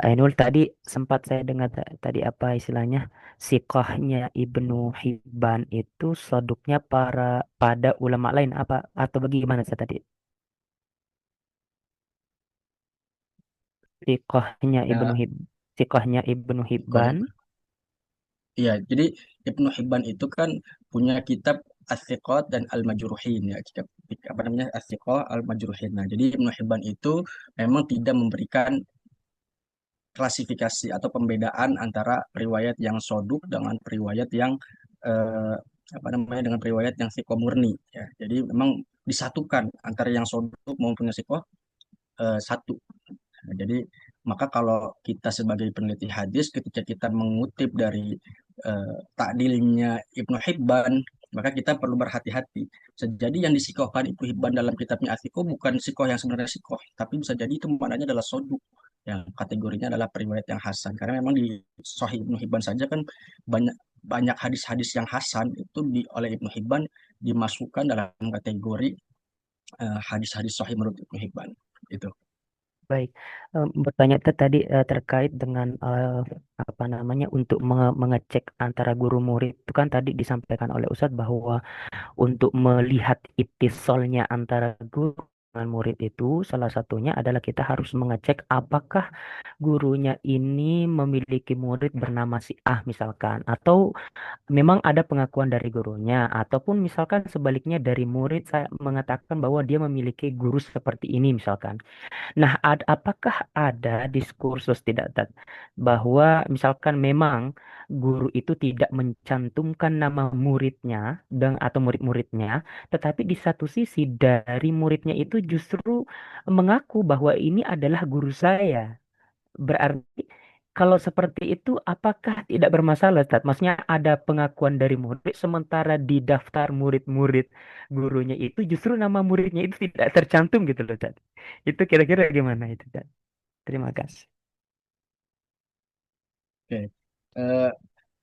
Ainul, tadi sempat saya dengar tadi apa istilahnya, sikohnya Ibnu Hibban itu soduknya pada ulama lain apa atau bagaimana saya tadi? Sikohnya Ibnu Ya, Hib Sikohnya Ibnu Hibban. iya, jadi Ibnu Hibban itu kan punya kitab As-Siqat dan Al-Majruhin, ya, kitab apa namanya, As-Siqat Al-Majruhin. Nah, jadi Ibnu Hibban itu memang tidak memberikan klasifikasi atau pembedaan antara riwayat yang soduk dengan riwayat yang eh, apa namanya, dengan riwayat yang siko murni, ya. Jadi memang disatukan antara yang soduk maupun yang siko, satu. Nah, jadi maka kalau kita sebagai peneliti hadis, ketika kita mengutip dari takdilnya Ibnu Hibban, maka kita perlu berhati-hati. Jadi yang disikohkan Ibnu Hibban dalam kitabnya Asiko bukan sikoh yang sebenarnya sikoh, tapi bisa jadi itu maknanya adalah soduk, yang kategorinya adalah periwayat yang hasan. Karena memang di Sahih Ibnu Hibban saja kan banyak banyak hadis-hadis yang hasan itu oleh Ibnu Hibban dimasukkan dalam kategori hadis-hadis Sahih menurut Ibnu Hibban. Itu. Baik, bertanya tadi terkait dengan apa namanya untuk mengecek antara guru murid itu kan tadi disampaikan oleh Ustadz bahwa untuk melihat itisolnya antara guru murid itu salah satunya adalah kita harus mengecek apakah gurunya ini memiliki murid bernama si A misalkan, atau memang ada pengakuan dari gurunya, ataupun misalkan sebaliknya dari murid saya mengatakan bahwa dia memiliki guru seperti ini misalkan. Nah, apakah ada diskursus tidak Tat, bahwa misalkan memang guru itu tidak mencantumkan nama muridnya dan atau murid-muridnya, tetapi di satu sisi dari muridnya itu justru mengaku bahwa ini adalah guru saya. Berarti kalau seperti itu apakah tidak bermasalah, Ustaz? Maksudnya ada pengakuan dari murid sementara di daftar murid-murid gurunya itu justru nama muridnya itu tidak tercantum gitu loh, Ustaz. Itu kira-kira gimana itu, Ustaz? Terima kasih. Oke. Eh,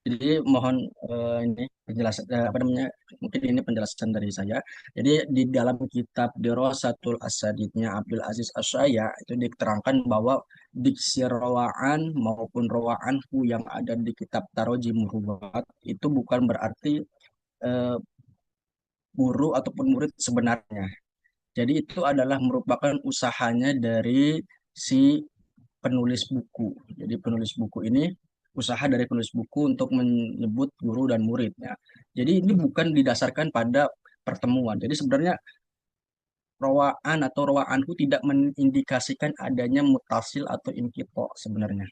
jadi mohon ini penjelasan apa namanya? Mungkin ini penjelasan dari saya. Jadi di dalam kitab Dirasatul Asadidnya Abdul Aziz Asyaya itu diterangkan bahwa diksi rawaan maupun rawaanhu yang ada di kitab Tarojim Ruwat itu bukan berarti eh, guru ataupun murid sebenarnya. Jadi itu adalah merupakan usahanya dari si penulis buku. Jadi penulis buku ini usaha dari penulis buku untuk menyebut guru dan muridnya. Jadi ini bukan didasarkan pada pertemuan. Jadi sebenarnya rawaan atau rawaanhu tidak mengindikasikan adanya mutasil atau inkito sebenarnya.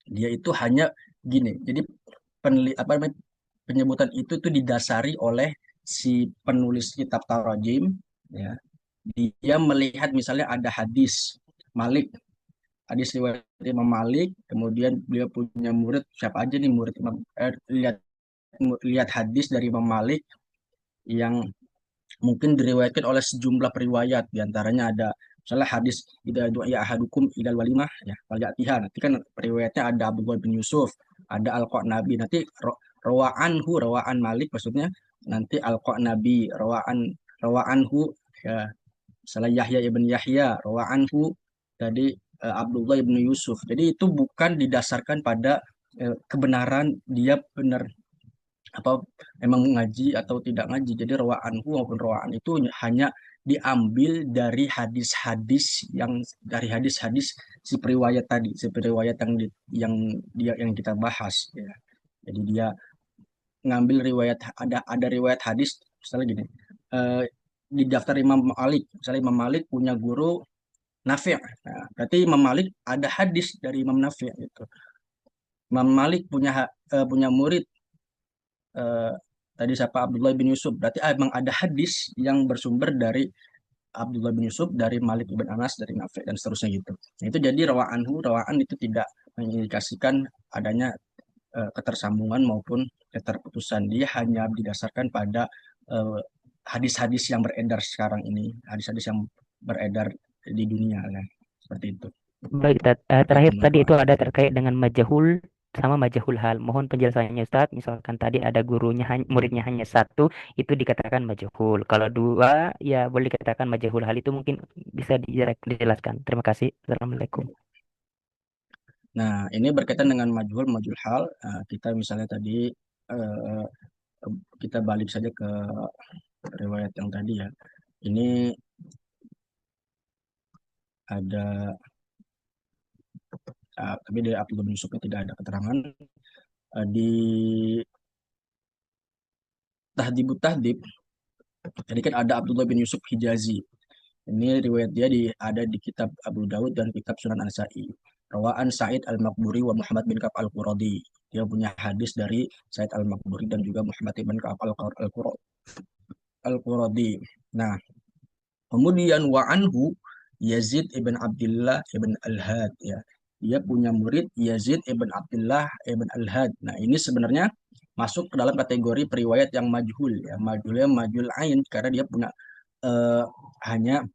Dia itu hanya gini. Jadi apa namanya, penyebutan itu tuh didasari oleh si penulis kitab Tarajim, ya. Dia melihat misalnya ada hadis Malik, hadis riwayat Imam Malik, kemudian beliau punya murid siapa aja nih murid Imam, lihat lihat hadis dari Imam Malik yang mungkin diriwayatkan oleh sejumlah periwayat, diantaranya ada misalnya hadis idza du'a ahadukum ilal walimah ya wal ya'tiha, nanti kan periwayatnya ada Abdullah bin Yusuf, ada Al-Qanabi, nanti rawaan Malik maksudnya, nanti Al-Qanabi rawaanhu ya, misalnya Yahya ibn Yahya rawaanhu, jadi Abdullah ibn Yusuf. Jadi itu bukan didasarkan pada kebenaran dia benar apa memang ngaji atau tidak ngaji. Jadi rawaanhu maupun rawaan itu hanya diambil dari hadis-hadis yang dari hadis-hadis si periwayat tadi, si periwayat yang dia yang kita bahas ya. Jadi dia ngambil riwayat, ada riwayat hadis misalnya gini. eh, di daftar Imam Malik, misalnya Imam Malik punya guru Nafi'. Nah, berarti Imam Malik ada hadis dari Imam Nafi' gitu. Imam Malik punya murid eh, tadi siapa Abdullah bin Yusuf. Berarti emang ada hadis yang bersumber dari Abdullah bin Yusuf, dari Malik bin Anas, dari Nafi' dan seterusnya gitu. Nah, itu jadi rawaan itu tidak mengindikasikan adanya ketersambungan maupun keterputusan. Dia hanya didasarkan pada eh, hadis-hadis yang beredar sekarang ini, hadis-hadis yang beredar di dunia ya. Seperti itu. Baik, Ustaz. Terakhir tadi Waalaikumsalam. itu ada terkait dengan majhul sama majhul hal. Mohon penjelasannya, Ustaz. Misalkan tadi ada gurunya muridnya hanya satu, itu dikatakan majhul. Kalau dua, ya boleh dikatakan majhul hal, itu mungkin bisa dijelaskan. Terima kasih. Assalamualaikum. Nah, ini berkaitan dengan majhul hal. Kita misalnya tadi eh, kita balik saja ke riwayat yang tadi ya. Ini ada tapi dari Abdullah bin Yusufnya tidak ada keterangan. Di Tahdibut Tahdib, tadi kan ada Abdullah bin Yusuf Hijazi. Ini riwayat dia ada di kitab Abu Dawud dan kitab Sunan An-Nasa'i. Rawaan Sa'id Al-Maqburi wa Muhammad bin Ka'ab Al-Quradi. Dia punya hadis dari Sa'id Al-Maqburi dan juga Muhammad bin Ka'ab Al-Quradi. Nah, kemudian wa anhu Yazid ibn Abdullah ibn Al-Had ya. Dia punya murid Yazid ibn Abdullah ibn Al-Had. Nah, ini sebenarnya masuk ke dalam kategori periwayat yang majhul ya. Majhulnya majhul ain karena dia punya eh, hanya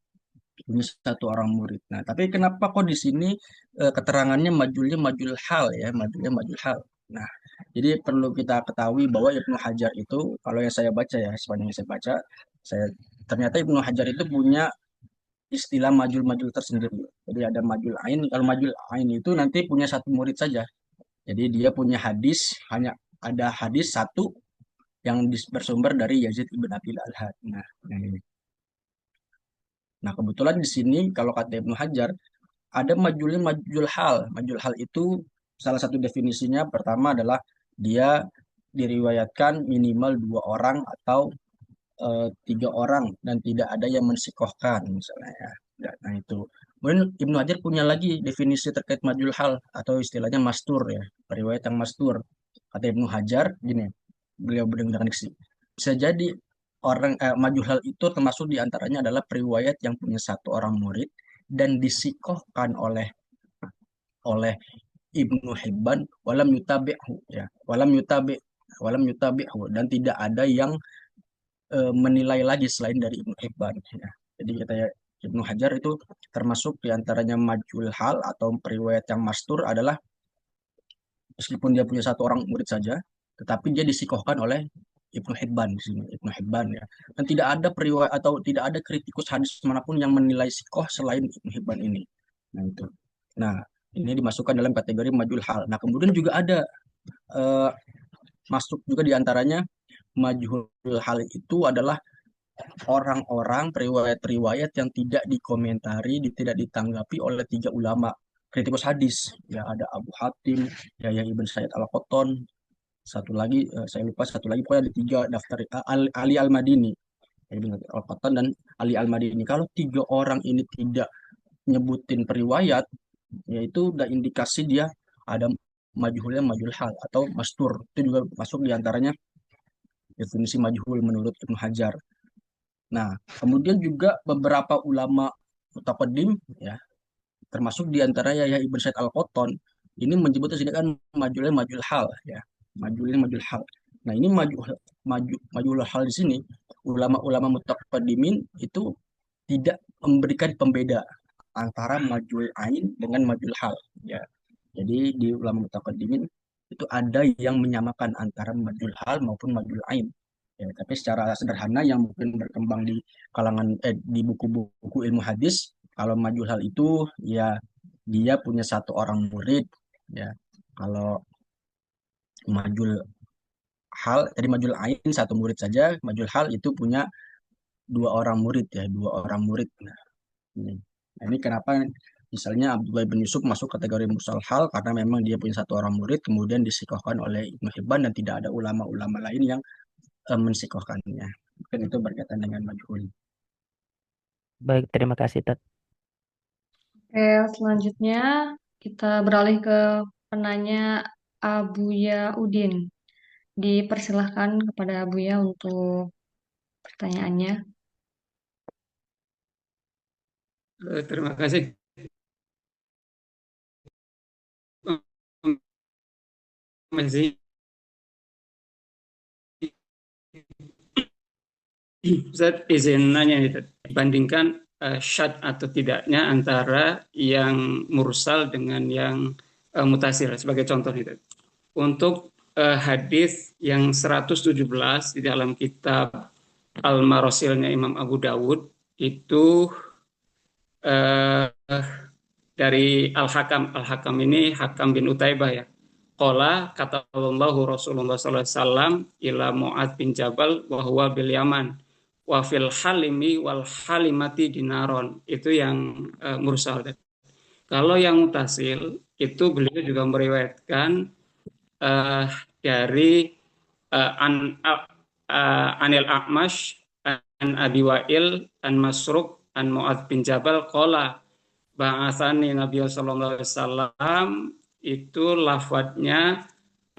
punya satu orang murid. Nah, tapi kenapa kok di sini keterangannya majul hal ya, majulnya majul hal. Nah, jadi perlu kita ketahui bahwa Ibnu Hajar itu, kalau yang saya baca ya, sepanjang yang saya baca, saya ternyata Ibnu Hajar itu punya istilah majul-majul tersendiri. Jadi ada majul ain, kalau majul ain itu nanti punya satu murid saja. Jadi dia punya hadis, hanya ada hadis satu yang bersumber dari Yazid ibn Abil Al-Had. Nah, ini. Nah, kebetulan di sini kalau kata Ibnu Hajar ada majul hal. Majul hal itu salah satu definisinya pertama adalah dia diriwayatkan minimal dua orang atau tiga orang dan tidak ada yang mensikohkan misalnya ya. Nah itu. Kemudian Ibnu Hajar punya lagi definisi terkait majul hal atau istilahnya mastur ya, periwayat yang mastur. Kata Ibnu Hajar gini, beliau dengan diksi. Bisa jadi majul hal itu termasuk diantaranya adalah periwayat yang punya satu orang murid dan disikohkan oleh Ibnu Hibban walam yutabi'hu ya, walam yutabi'hu dan tidak ada yang menilai lagi selain dari Ibnu Hibban ya. Jadi kata Ibnu Hajar itu termasuk diantaranya majul hal atau periwayat yang mastur adalah meskipun dia punya satu orang murid saja, tetapi dia disikohkan oleh Ibnu Hibban di sini, Ibnu Hibban ya. Dan tidak ada periwayat atau tidak ada kritikus hadis manapun yang menilai sikoh selain Ibnu Hibban ini. Nah itu. Nah ini dimasukkan dalam kategori majul hal. Nah kemudian juga ada eh, masuk juga diantaranya majhul hal itu adalah orang-orang periwayat-periwayat yang tidak dikomentari, tidak ditanggapi oleh tiga ulama kritikus hadis. Ya ada Abu Hatim, Yahya ibn Sa'id al-Qattan, satu lagi saya lupa satu lagi pokoknya ada tiga daftar Ali al-Madini, Ibn al-Qattan dan Ali al-Madini. Kalau tiga orang ini tidak nyebutin periwayat, yaitu udah indikasi dia ada majhulnya majhul hal atau mastur. Itu juga masuk diantaranya definisi majhul menurut Ibnu Hajar. Nah, kemudian juga beberapa ulama mutaqaddim ya, termasuk diantara Yahya Ibn Sa'id Al-Qattan, ini menyebut di sini kan majulnya majul hal ya. Majulnya majul hal. Nah, ini majul hal di sini ulama-ulama mutaqaddimin itu tidak memberikan pembeda antara majul ain dengan majul hal ya. Jadi di ulama mutaqaddimin itu ada yang menyamakan antara majul hal maupun majul ain. Ya, tapi secara sederhana yang mungkin berkembang di kalangan di buku-buku ilmu hadis, kalau majul hal itu ya dia punya satu orang murid ya. Kalau majul hal tadi majul ain satu murid saja, majul hal itu punya dua orang murid ya, dua orang murid. Ini. Nah, ini kenapa misalnya Abdullah bin Yusuf masuk kategori mursal hal karena memang dia punya satu orang murid kemudian disikohkan oleh Ibnu Hibban dan tidak ada ulama-ulama lain yang mensikohkannya. Mungkin itu berkaitan dengan majhul. Baik, terima kasih Tat. Oke, selanjutnya kita beralih ke penanya Abuya Udin. Dipersilahkan kepada Abuya untuk pertanyaannya. Terima kasih. Masih Ustaz izin nanya nih, bandingkan syad atau tidaknya antara yang mursal dengan yang mutasil sebagai contoh nih. Untuk hadis yang 117 di dalam kitab Al-Marasilnya Imam Abu Dawud itu eh, dari Al-Hakam ini Hakam bin Utaibah ya. Qala kata Rasulullah sallallahu alaihi wasallam ila Mu'ad bin Jabal wa huwa bil Yaman wa fil halimi wal halimati dinaron. Itu yang mursal. Kalau yang mutasil itu beliau juga meriwayatkan dari Anil A'mash an Abi Wa'il an Masruq an Mu'ad bin Jabal qala ba'atsani Nabi sallallahu alaihi wasallam itu lafadznya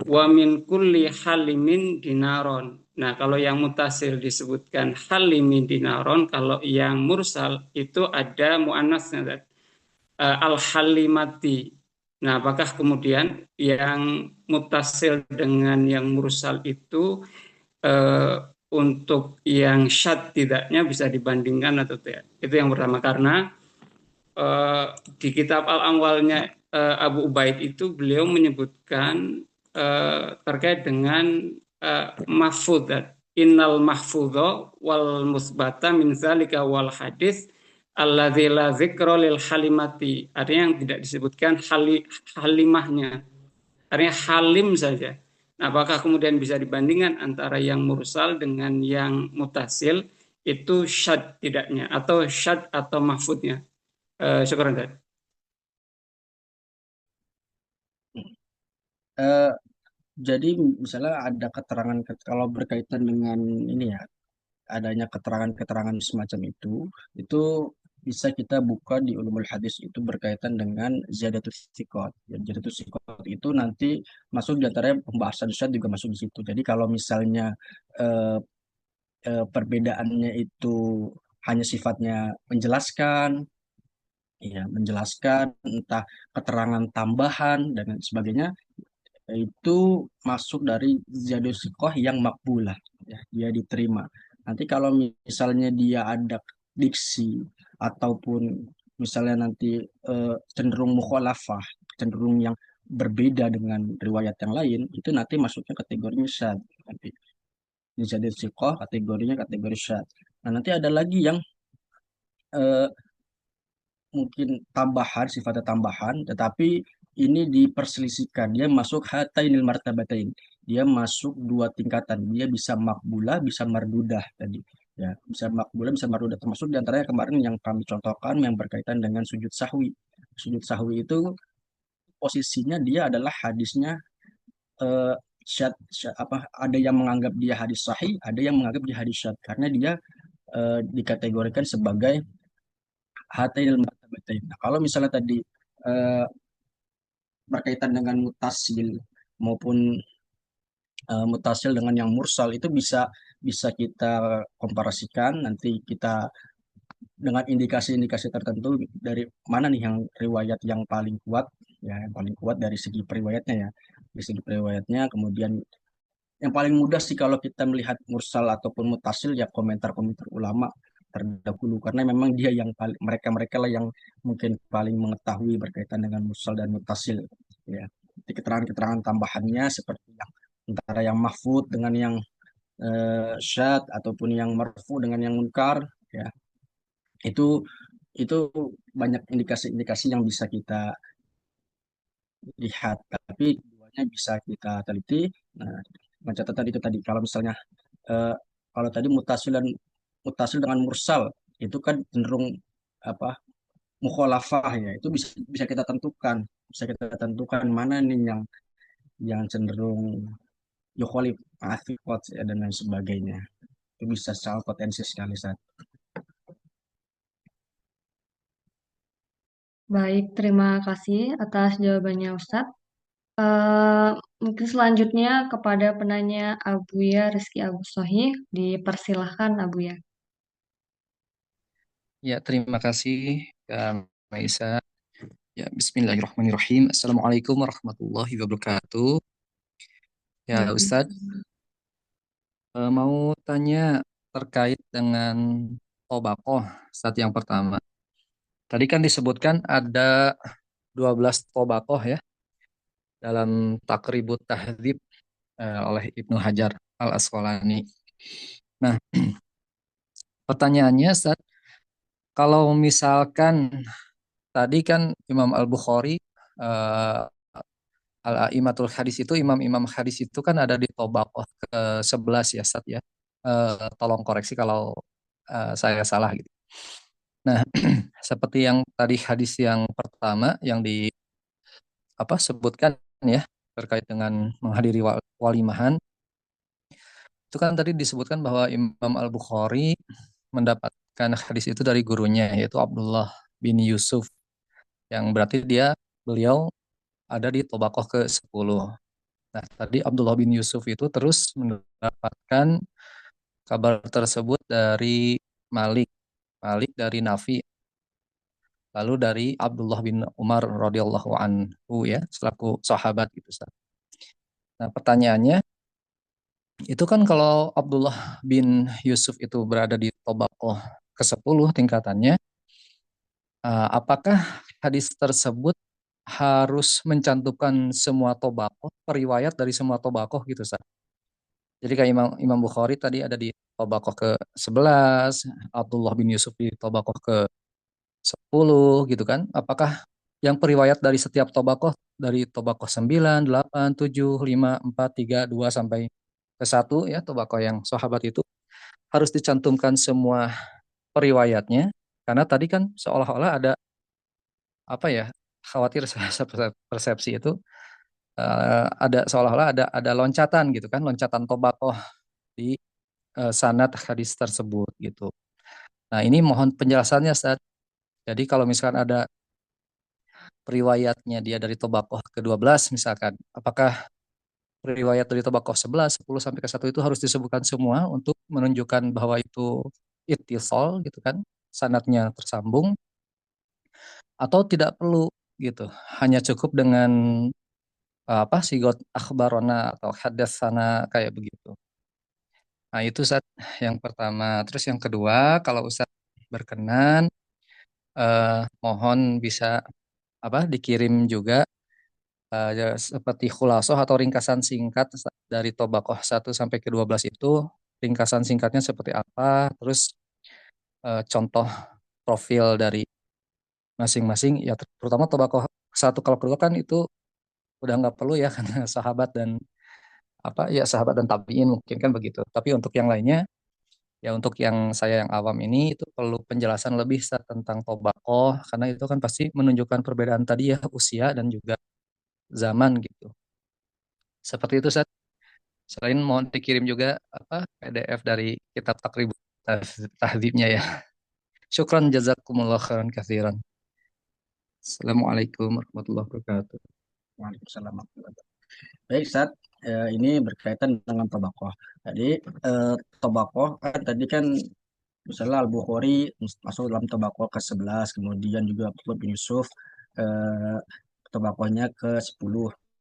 wa min kulli halimin dinaron. Nah, kalau yang mutasil disebutkan halimin dinaron, kalau yang mursal itu ada muannasnya al-halimati. Nah, apakah kemudian yang mutasil dengan yang mursal itu untuk yang syad tidaknya bisa dibandingkan atau tidak? Itu yang pertama, karena di kitab Al-Amwalnya Abu Ubaid itu beliau menyebutkan terkait dengan mahfudzat. Innal mahfudho wal musbata min zalika wal hadis alladzi la dzikra lil halimati. Artinya yang tidak disebutkan halimahnya. Artinya halim saja. Nah, apakah kemudian bisa dibandingkan antara yang mursal dengan yang mutasil? itu syad tidaknya, atau syad atau mahfudnya. Syukur Ustaz. Eh, jadi misalnya ada keterangan kalau berkaitan dengan ini ya, adanya keterangan-keterangan semacam itu bisa kita buka di ulumul hadis itu berkaitan dengan ziyadatus sikot. Ya, ziyadatus sikot itu nanti masuk di antaranya pembahasan syad juga masuk di situ. Jadi kalau misalnya eh, perbedaannya itu hanya sifatnya menjelaskan, ya menjelaskan entah keterangan tambahan dan lain sebagainya, itu masuk dari ziyadatus sikoh yang makbulah, ya, dia diterima. Nanti kalau misalnya dia ada diksi ataupun misalnya nanti cenderung mukhalafah, cenderung yang berbeda dengan riwayat yang lain, itu nanti masuknya kategorinya syad. Nanti ziyadatus sikoh kategorinya kategori syad. Nah, nanti ada lagi yang eh, mungkin tambahan, sifatnya tambahan, tetapi ini diperselisihkan. Dia masuk hatainil martabatain. Dia masuk dua tingkatan. Dia bisa makbulah, bisa mardudah tadi. Ya, bisa makbulah, bisa mardudah. Termasuk diantaranya kemarin yang kami contohkan yang berkaitan dengan sujud sahwi. Sujud sahwi itu posisinya dia adalah hadisnya eh, apa ada yang menganggap dia hadis sahih, ada yang menganggap dia hadis syad karena dia dikategorikan sebagai hatainil martabatain. Nah, kalau misalnya tadi eh, berkaitan dengan mutasil maupun mutasil dengan yang mursal itu bisa bisa kita komparasikan, nanti kita dengan indikasi-indikasi tertentu dari mana nih yang riwayat yang paling kuat, ya yang paling kuat dari segi periwayatnya, ya dari segi periwayatnya. Kemudian yang paling mudah sih kalau kita melihat mursal ataupun mutasil ya komentar-komentar ulama terdahulu karena memang dia yang paling, mereka-mereka lah yang mungkin paling mengetahui berkaitan dengan mursal dan mutasil, ya. Jadi keterangan-keterangan tambahannya seperti yang antara yang mahfud dengan yang syad ataupun yang marfu dengan yang munkar, ya. Itu itu banyak indikasi-indikasi yang bisa kita lihat, tapi keduanya bisa kita teliti. Nah, dengan catatan itu tadi, kalau misalnya eh, kalau tadi mutasil dengan mursal itu kan cenderung apa, mukhalafah, ya. Itu bisa bisa kita tentukan mana nih yang cenderung yukholif afiqot, ya, dan lain sebagainya. Itu bisa sangat potensi sekali saat. Baik, terima kasih atas jawabannya Ustadz. Eh, Mungkin selanjutnya kepada penanya Abuya Rizky Agus Sohih, dipersilahkan Abuya. Ya, terima kasih, Kak Maisa. Ya, Bismillahirrahmanirrahim. Assalamualaikum warahmatullahi wabarakatuh. Ya, Ustadz, mau tanya terkait dengan tobakoh saat yang pertama. Tadi kan disebutkan ada 12 tobakoh ya dalam Taqribut Tahdzib oleh Ibnu Hajar Al-Asqalani. Nah, pertanyaannya, Ustadz, kalau misalkan tadi kan Imam Al-Bukhari eh, Al-Aimatul Hadis itu, imam-imam hadis itu kan ada di Tobaqoh ke-11 ya, Sat ya. Tolong koreksi kalau saya salah gitu. Nah, seperti yang tadi hadis yang pertama yang di apa sebutkan ya terkait dengan menghadiri walimahan, itu kan tadi disebutkan bahwa Imam Al-Bukhari mendapatkan hadis itu dari gurunya yaitu Abdullah bin Yusuf, yang berarti beliau ada di Tobaqoh ke-10. Nah, tadi Abdullah bin Yusuf itu terus mendapatkan kabar tersebut dari Malik, Malik dari Nafi, lalu dari Abdullah bin Umar radhiyallahu anhu ya, selaku sahabat gitu, Ustaz. Nah, pertanyaannya itu kan kalau Abdullah bin Yusuf itu berada di Tobaqoh ke-10 tingkatannya, apakah hadis tersebut harus mencantumkan semua Tobaqoh, periwayat dari semua Tobaqoh gitu, Ustaz? Jadi kayak Imam Imam Bukhari tadi ada di Tobakoh ke-11, Abdullah bin Yusuf di Tobakoh ke-10 gitu kan. Apakah yang periwayat dari setiap Tobakoh dari Tobakoh 9, 8, 7, 5, 4, 3, 2 sampai ke 1 ya, Tobakoh yang sahabat itu. harus dicantumkan semua periwayatnya, karena tadi kan seolah-olah ada apa ya, khawatir saya persepsi itu ada seolah-olah ada loncatan gitu kan, loncatan tobakoh di sanad hadis tersebut gitu. Nah, ini mohon penjelasannya, Ustaz. Jadi kalau misalkan ada riwayatnya dia dari Tobakoh ke-12 misalkan, apakah riwayat dari Tobakoh 11, 10 sampai ke 1 itu harus disebutkan semua untuk menunjukkan bahwa itu ittisal gitu kan, sanadnya tersambung, atau tidak perlu gitu. Hanya cukup dengan apa sigot akhbarona atau hadatsana kayak begitu. Nah, itu Ustaz yang pertama. Terus yang kedua, kalau Ustaz berkenan mohon bisa apa dikirim juga seperti khulasoh atau ringkasan singkat dari Tobakoh 1 sampai ke 12 itu, ringkasan singkatnya seperti apa, terus contoh profil dari masing-masing ya, terutama Tobakoh 1, kalau kedua kan itu udah nggak perlu ya karena sahabat dan apa ya, sahabat dan tabiin mungkin kan begitu. Tapi untuk yang lainnya ya, untuk yang saya yang awam ini itu perlu penjelasan lebih Ustaz, tentang Tobakoh, karena itu kan pasti menunjukkan perbedaan tadi ya, usia dan juga zaman gitu. Seperti itu Ustaz. Selain mau dikirim juga apa PDF dari kitab Takrib Tahdzibnya ya. Syukran jazakumullah khairan katsiran. Assalamualaikum warahmatullahi wabarakatuh. Waalaikumsalam warahmatullahi wabarakatuh. Baik, Ustaz, ini berkaitan dengan tobakoh. Jadi tobakoh kan tadi kan misalnya Al-Bukhari masuk dalam tobakoh ke-11, kemudian juga Abdullah bin Yusuf eh, tobakohnya ke-10.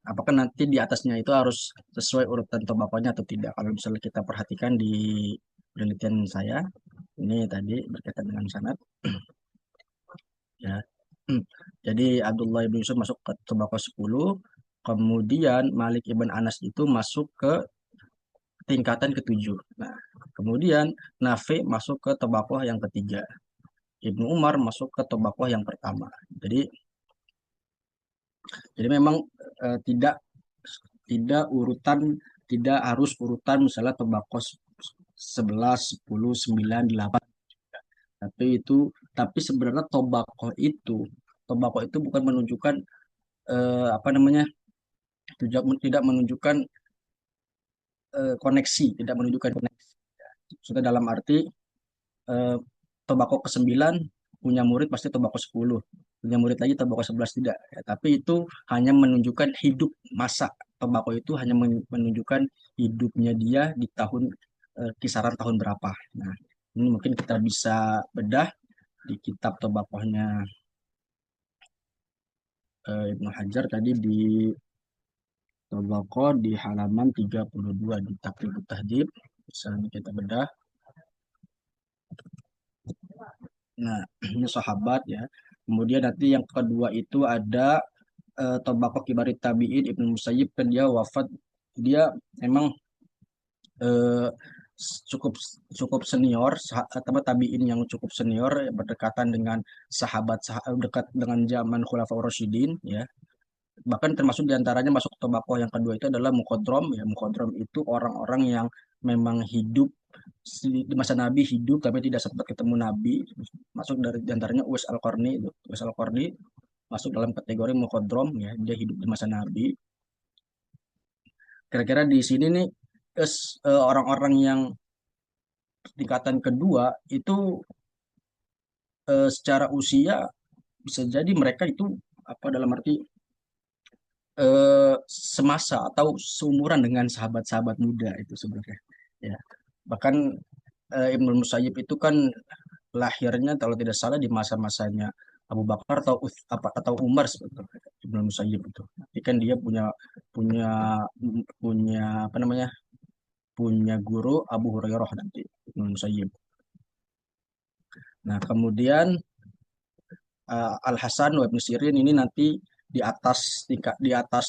Apakah nanti di atasnya itu harus sesuai urutan tobakohnya atau tidak? Kalau misalnya kita perhatikan di penelitian saya, ini tadi berkaitan dengan sanad, ya. Jadi Abdullah bin Yusuf masuk ke tobakoh 10, kemudian Malik ibn Anas itu masuk ke tingkatan ke-7. Nah, kemudian Nafi masuk ke tobakoh yang ketiga. Ibnu Umar masuk ke tobakoh yang pertama. Jadi memang tidak tidak urutan tidak harus urutan misalnya tobakoh 11, 10, 9, 8. Tapi sebenarnya tobakoh itu bukan menunjukkan apa namanya? Tidak menunjukkan koneksi, tidak menunjukkan koneksi. Sudah dalam arti eh, tembakau ke-9 punya murid pasti tembakau 10, punya murid lagi tembakau 11 tidak. Ya, tapi itu hanya menunjukkan hidup masa tembakau, itu hanya menunjukkan hidupnya dia di tahun kisaran tahun berapa. Nah, ini mungkin kita bisa bedah di kitab tembakohnya Ibnu Hajar tadi di Tobako di halaman 32 di Taqribut Tahdhib. Misalnya kita bedah. Nah, ini sahabat ya. Kemudian nanti yang kedua itu ada Tobako Kibarit Tabi'in Ibnu Musayyib, kan dia wafat, dia emang eh, cukup cukup senior, atau tabi'in yang cukup senior, berdekatan dengan dekat dengan zaman Khulafaur Rasyidin ya. Bahkan termasuk diantaranya masuk Tobako yang kedua itu adalah Mukhadram ya. Mukhadram itu orang-orang yang memang hidup di masa Nabi, hidup tapi tidak sempat ketemu Nabi. Masuk dari diantaranya Uwais Al-Qarni itu. Uwais Al-Qarni masuk dalam kategori Mukhadram ya, dia hidup di masa Nabi. Kira-kira di sini nih orang-orang yang tingkatan kedua itu secara usia bisa jadi mereka itu apa, dalam arti semasa atau seumuran dengan sahabat-sahabat muda itu sebenarnya ya. Bahkan Ibnu Musayyib itu kan lahirnya kalau tidak salah di masa-masanya Abu Bakar atau Umar sebetulnya, Ibnu Musayyib itu. Tapi kan dia punya punya punya apa namanya, punya guru Abu Hurairah nanti, Ibnu Musayyib. Nah, kemudian Al Hasan wa Ibnu Sirin ini nanti di atas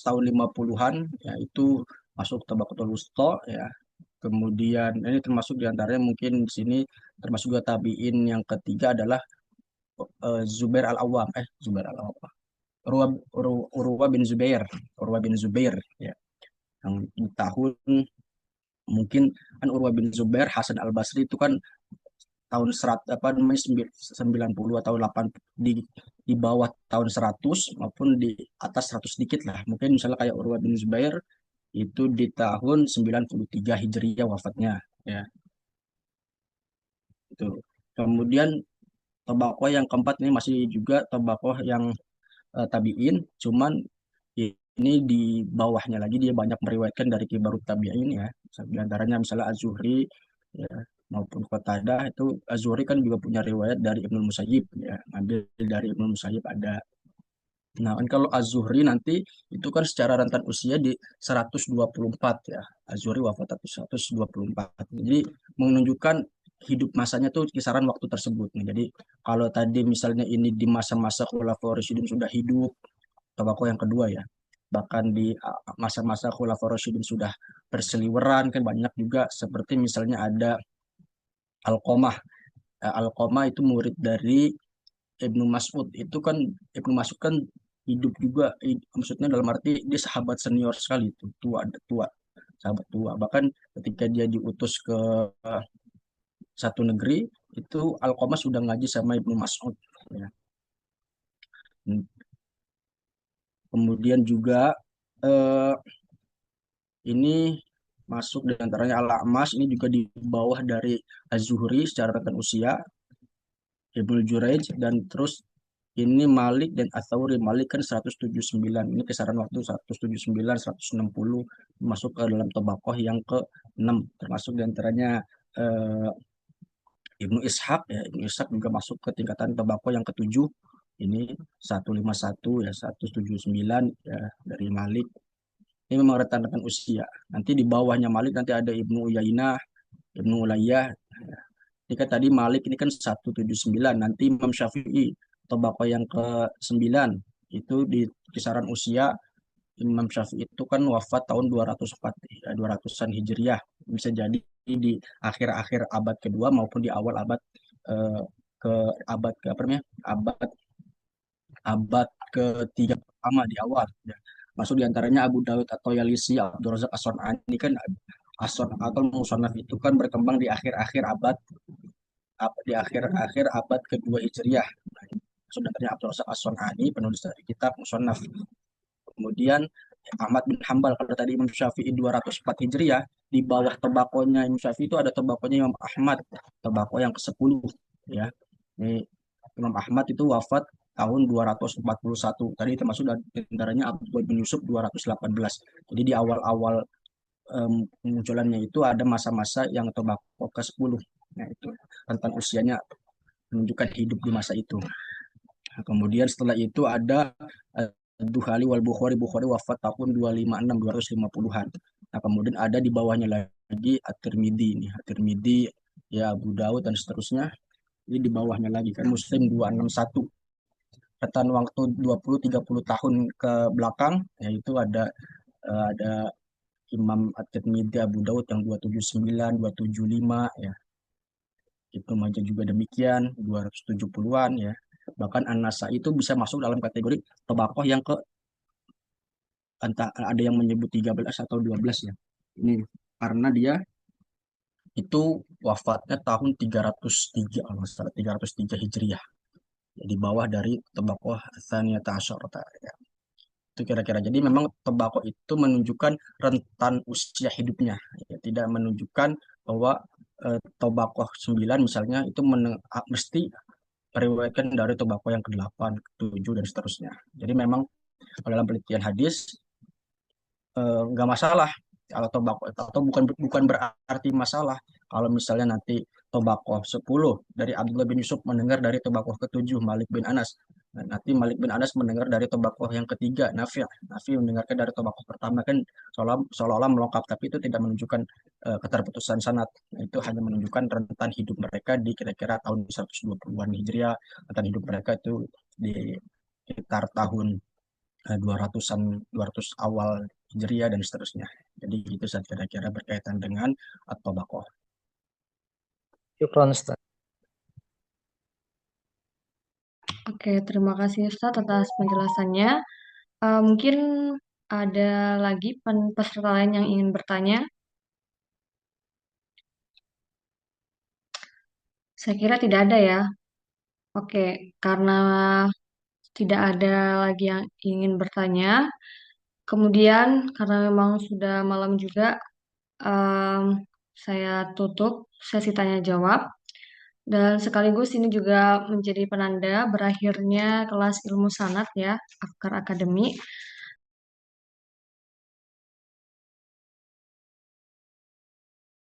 tahun 50-an ya, itu masuk Tabaqatul Wusta ya. Kemudian ini termasuk diantaranya mungkin di sini termasuk juga tabiin yang ketiga adalah Zubair Al-Awwam, Zubair Al-Awwam, Urwa bin Zubair ya, yang di tahun mungkin kan Urwah bin Zubair, Hasan Al Basri itu kan tahun apa namanya 90 atau 80, di bawah tahun 100 maupun di atas 100 dikit lah. Mungkin misalnya kayak Urwah bin Zubair itu di tahun 93 Hijriah wafatnya, ya. Itu. Kemudian tobakoh yang keempat ini masih juga tobakoh yang tabiin, cuman ini di bawahnya lagi dia banyak meriwayatkan dari kibarut tabiin, ya. Di antaranya misalnya Az-Zuhri, ya, maupun Qatadah. Itu Az-Zuhri kan juga punya riwayat dari Ibnu Musayyib, ya, ambil dari Ibnu Musayyib ada. Nah, kan kalau Az-Zuhri nanti itu kan secara rentan usia di 124, ya. Az-Zuhri wafat 124. Jadi menunjukkan hidup masanya tuh kisaran waktu tersebut. Nah, jadi kalau tadi misalnya ini di masa-masa Khulafaur Rasyidin sudah hidup, tobako yang kedua, ya. Bahkan di masa-masa Khulafaur Rasyidin sudah berseliweran, kan banyak juga seperti misalnya ada Alqomah. Alqomah itu murid dari Ibnu Mas'ud. Itu kan Ibnu Mas'ud kan hidup juga, maksudnya dalam arti dia sahabat senior sekali, itu tua tua, sahabat tua. Bahkan ketika dia diutus ke satu negeri, itu Alqomah sudah ngaji sama Ibnu Mas'ud, ya. Kemudian juga eh, ini masuk di antaranya Al-A'mash, ini juga di bawah dari Az-Zuhri secara rentan usia, Ibnu Jurayj, dan terus ini Malik dan Ats-Tsauri. Malik kan 179, ini kisaran waktu 179 160, masuk ke dalam tobakoh yang ke-6, termasuk diantaranya eh, Ibnu Ishaq, ya. Ibnu Ishaq juga masuk ke tingkatan tobakoh yang ke-7, ini 151, ya, 179, ya, dari Malik. Ini memang rekan-rekan usia. Nanti di bawahnya Malik nanti ada Ibnu Uyainah, Ibnu Ulayyah. Ini kan tadi Malik ini kan 179. Nanti Imam Syafi'i tobako yang ke-9 itu di kisaran usia. Imam Syafi'i itu kan wafat tahun 204, ya, 200-an Hijriah. Bisa jadi di akhir-akhir abad kedua maupun di awal abad eh, ke abad ke apa namanya? Abad ketiga pertama di awal, ya. Masuk diantaranya Abu Daud atau Yalisi, Abdul Razak As-Sun'ani. Kan Ason atau Musonaf itu kan berkembang di akhir-akhir abad kedua Hijriah. Nah, saudaranya Abdul Razak As-Sun'ani, penulis dari kitab Musonaf. Kemudian Ahmad bin Hambal, kalau tadi Imam Syafi'i 204 Hijriah, di bawah tobakonya Imam Syafi'i itu ada tobakonya Imam Ahmad, tobako yang ke-10, ya. Ini Imam Ahmad itu wafat tahun 241. Tadi termasuk dari antaranya Abdullah bin Yusuf 218. Jadi di awal-awal munculannya itu ada masa-masa yang tobako ke-10. Nah, itu rentan usianya menunjukkan hidup di masa itu. Nah, kemudian setelah itu ada Duhali wal Bukhari. Bukhari wafat tahun 256, 250-an. Nah, kemudian ada di bawahnya lagi At-Tirmidzi, ini At-Tirmidzi, ya, Abu Daud dan seterusnya. Ini di bawahnya lagi kan Muslim 261. Rentan waktu 20-30 tahun ke belakang, yaitu ada Imam At-Tirmidzi, Abu Daud yang 279, 275, ya. Itu Majah juga demikian, 270-an, ya. Bahkan An-Nasai itu bisa masuk dalam kategori tobakoh yang ke, entah ada yang menyebut 13 atau 12, ya. Ini karena dia itu wafatnya tahun 303, kalau nggak salah 303 Hijriah. Ya, di bawah dari tobakoh Tsaniyata Asyarata, ya. Itu kira-kira. Jadi memang tembakau itu menunjukkan rentan usia hidupnya, ya. Tidak menunjukkan bahwa tembakau 9 misalnya itu mesti meriwayatkan dari tembakau yang ke-8, ke-7 dan seterusnya. Jadi memang dalam penelitian hadis nggak masalah kalau tembakau, atau bukan berarti masalah kalau misalnya nanti tembakau 10 dari Abdullah bin Yusuf mendengar dari tembakau ke-7 Malik bin Anas. Nah, nanti Malik bin Anas mendengar dari tembakau yang ketiga Nafi'. Nafi' mendengarkan dari tembakau pertama, kan seolah-olah melengkap, tapi itu tidak menunjukkan keterputusan sanad. Nah, itu hanya menunjukkan rentan hidup mereka di kira-kira tahun 120-an Hijriah. Rentan hidup mereka itu di sekitar tahun 200-an, 200 awal Hijriah dan seterusnya. Jadi itu saya kira-kira berkaitan dengan at-tabaqah. Syukron, Ustaz. Oke, terima kasih Ustadz atas penjelasannya. Mungkin ada lagi peserta lain yang ingin bertanya. Saya kira tidak ada ya. Oke, karena tidak ada lagi yang ingin bertanya. Kemudian, karena memang sudah malam juga, em, saya tutup sesi tanya jawab. Dan sekaligus ini juga menjadi penanda berakhirnya kelas ilmu sanat ya, Afkar Akademi.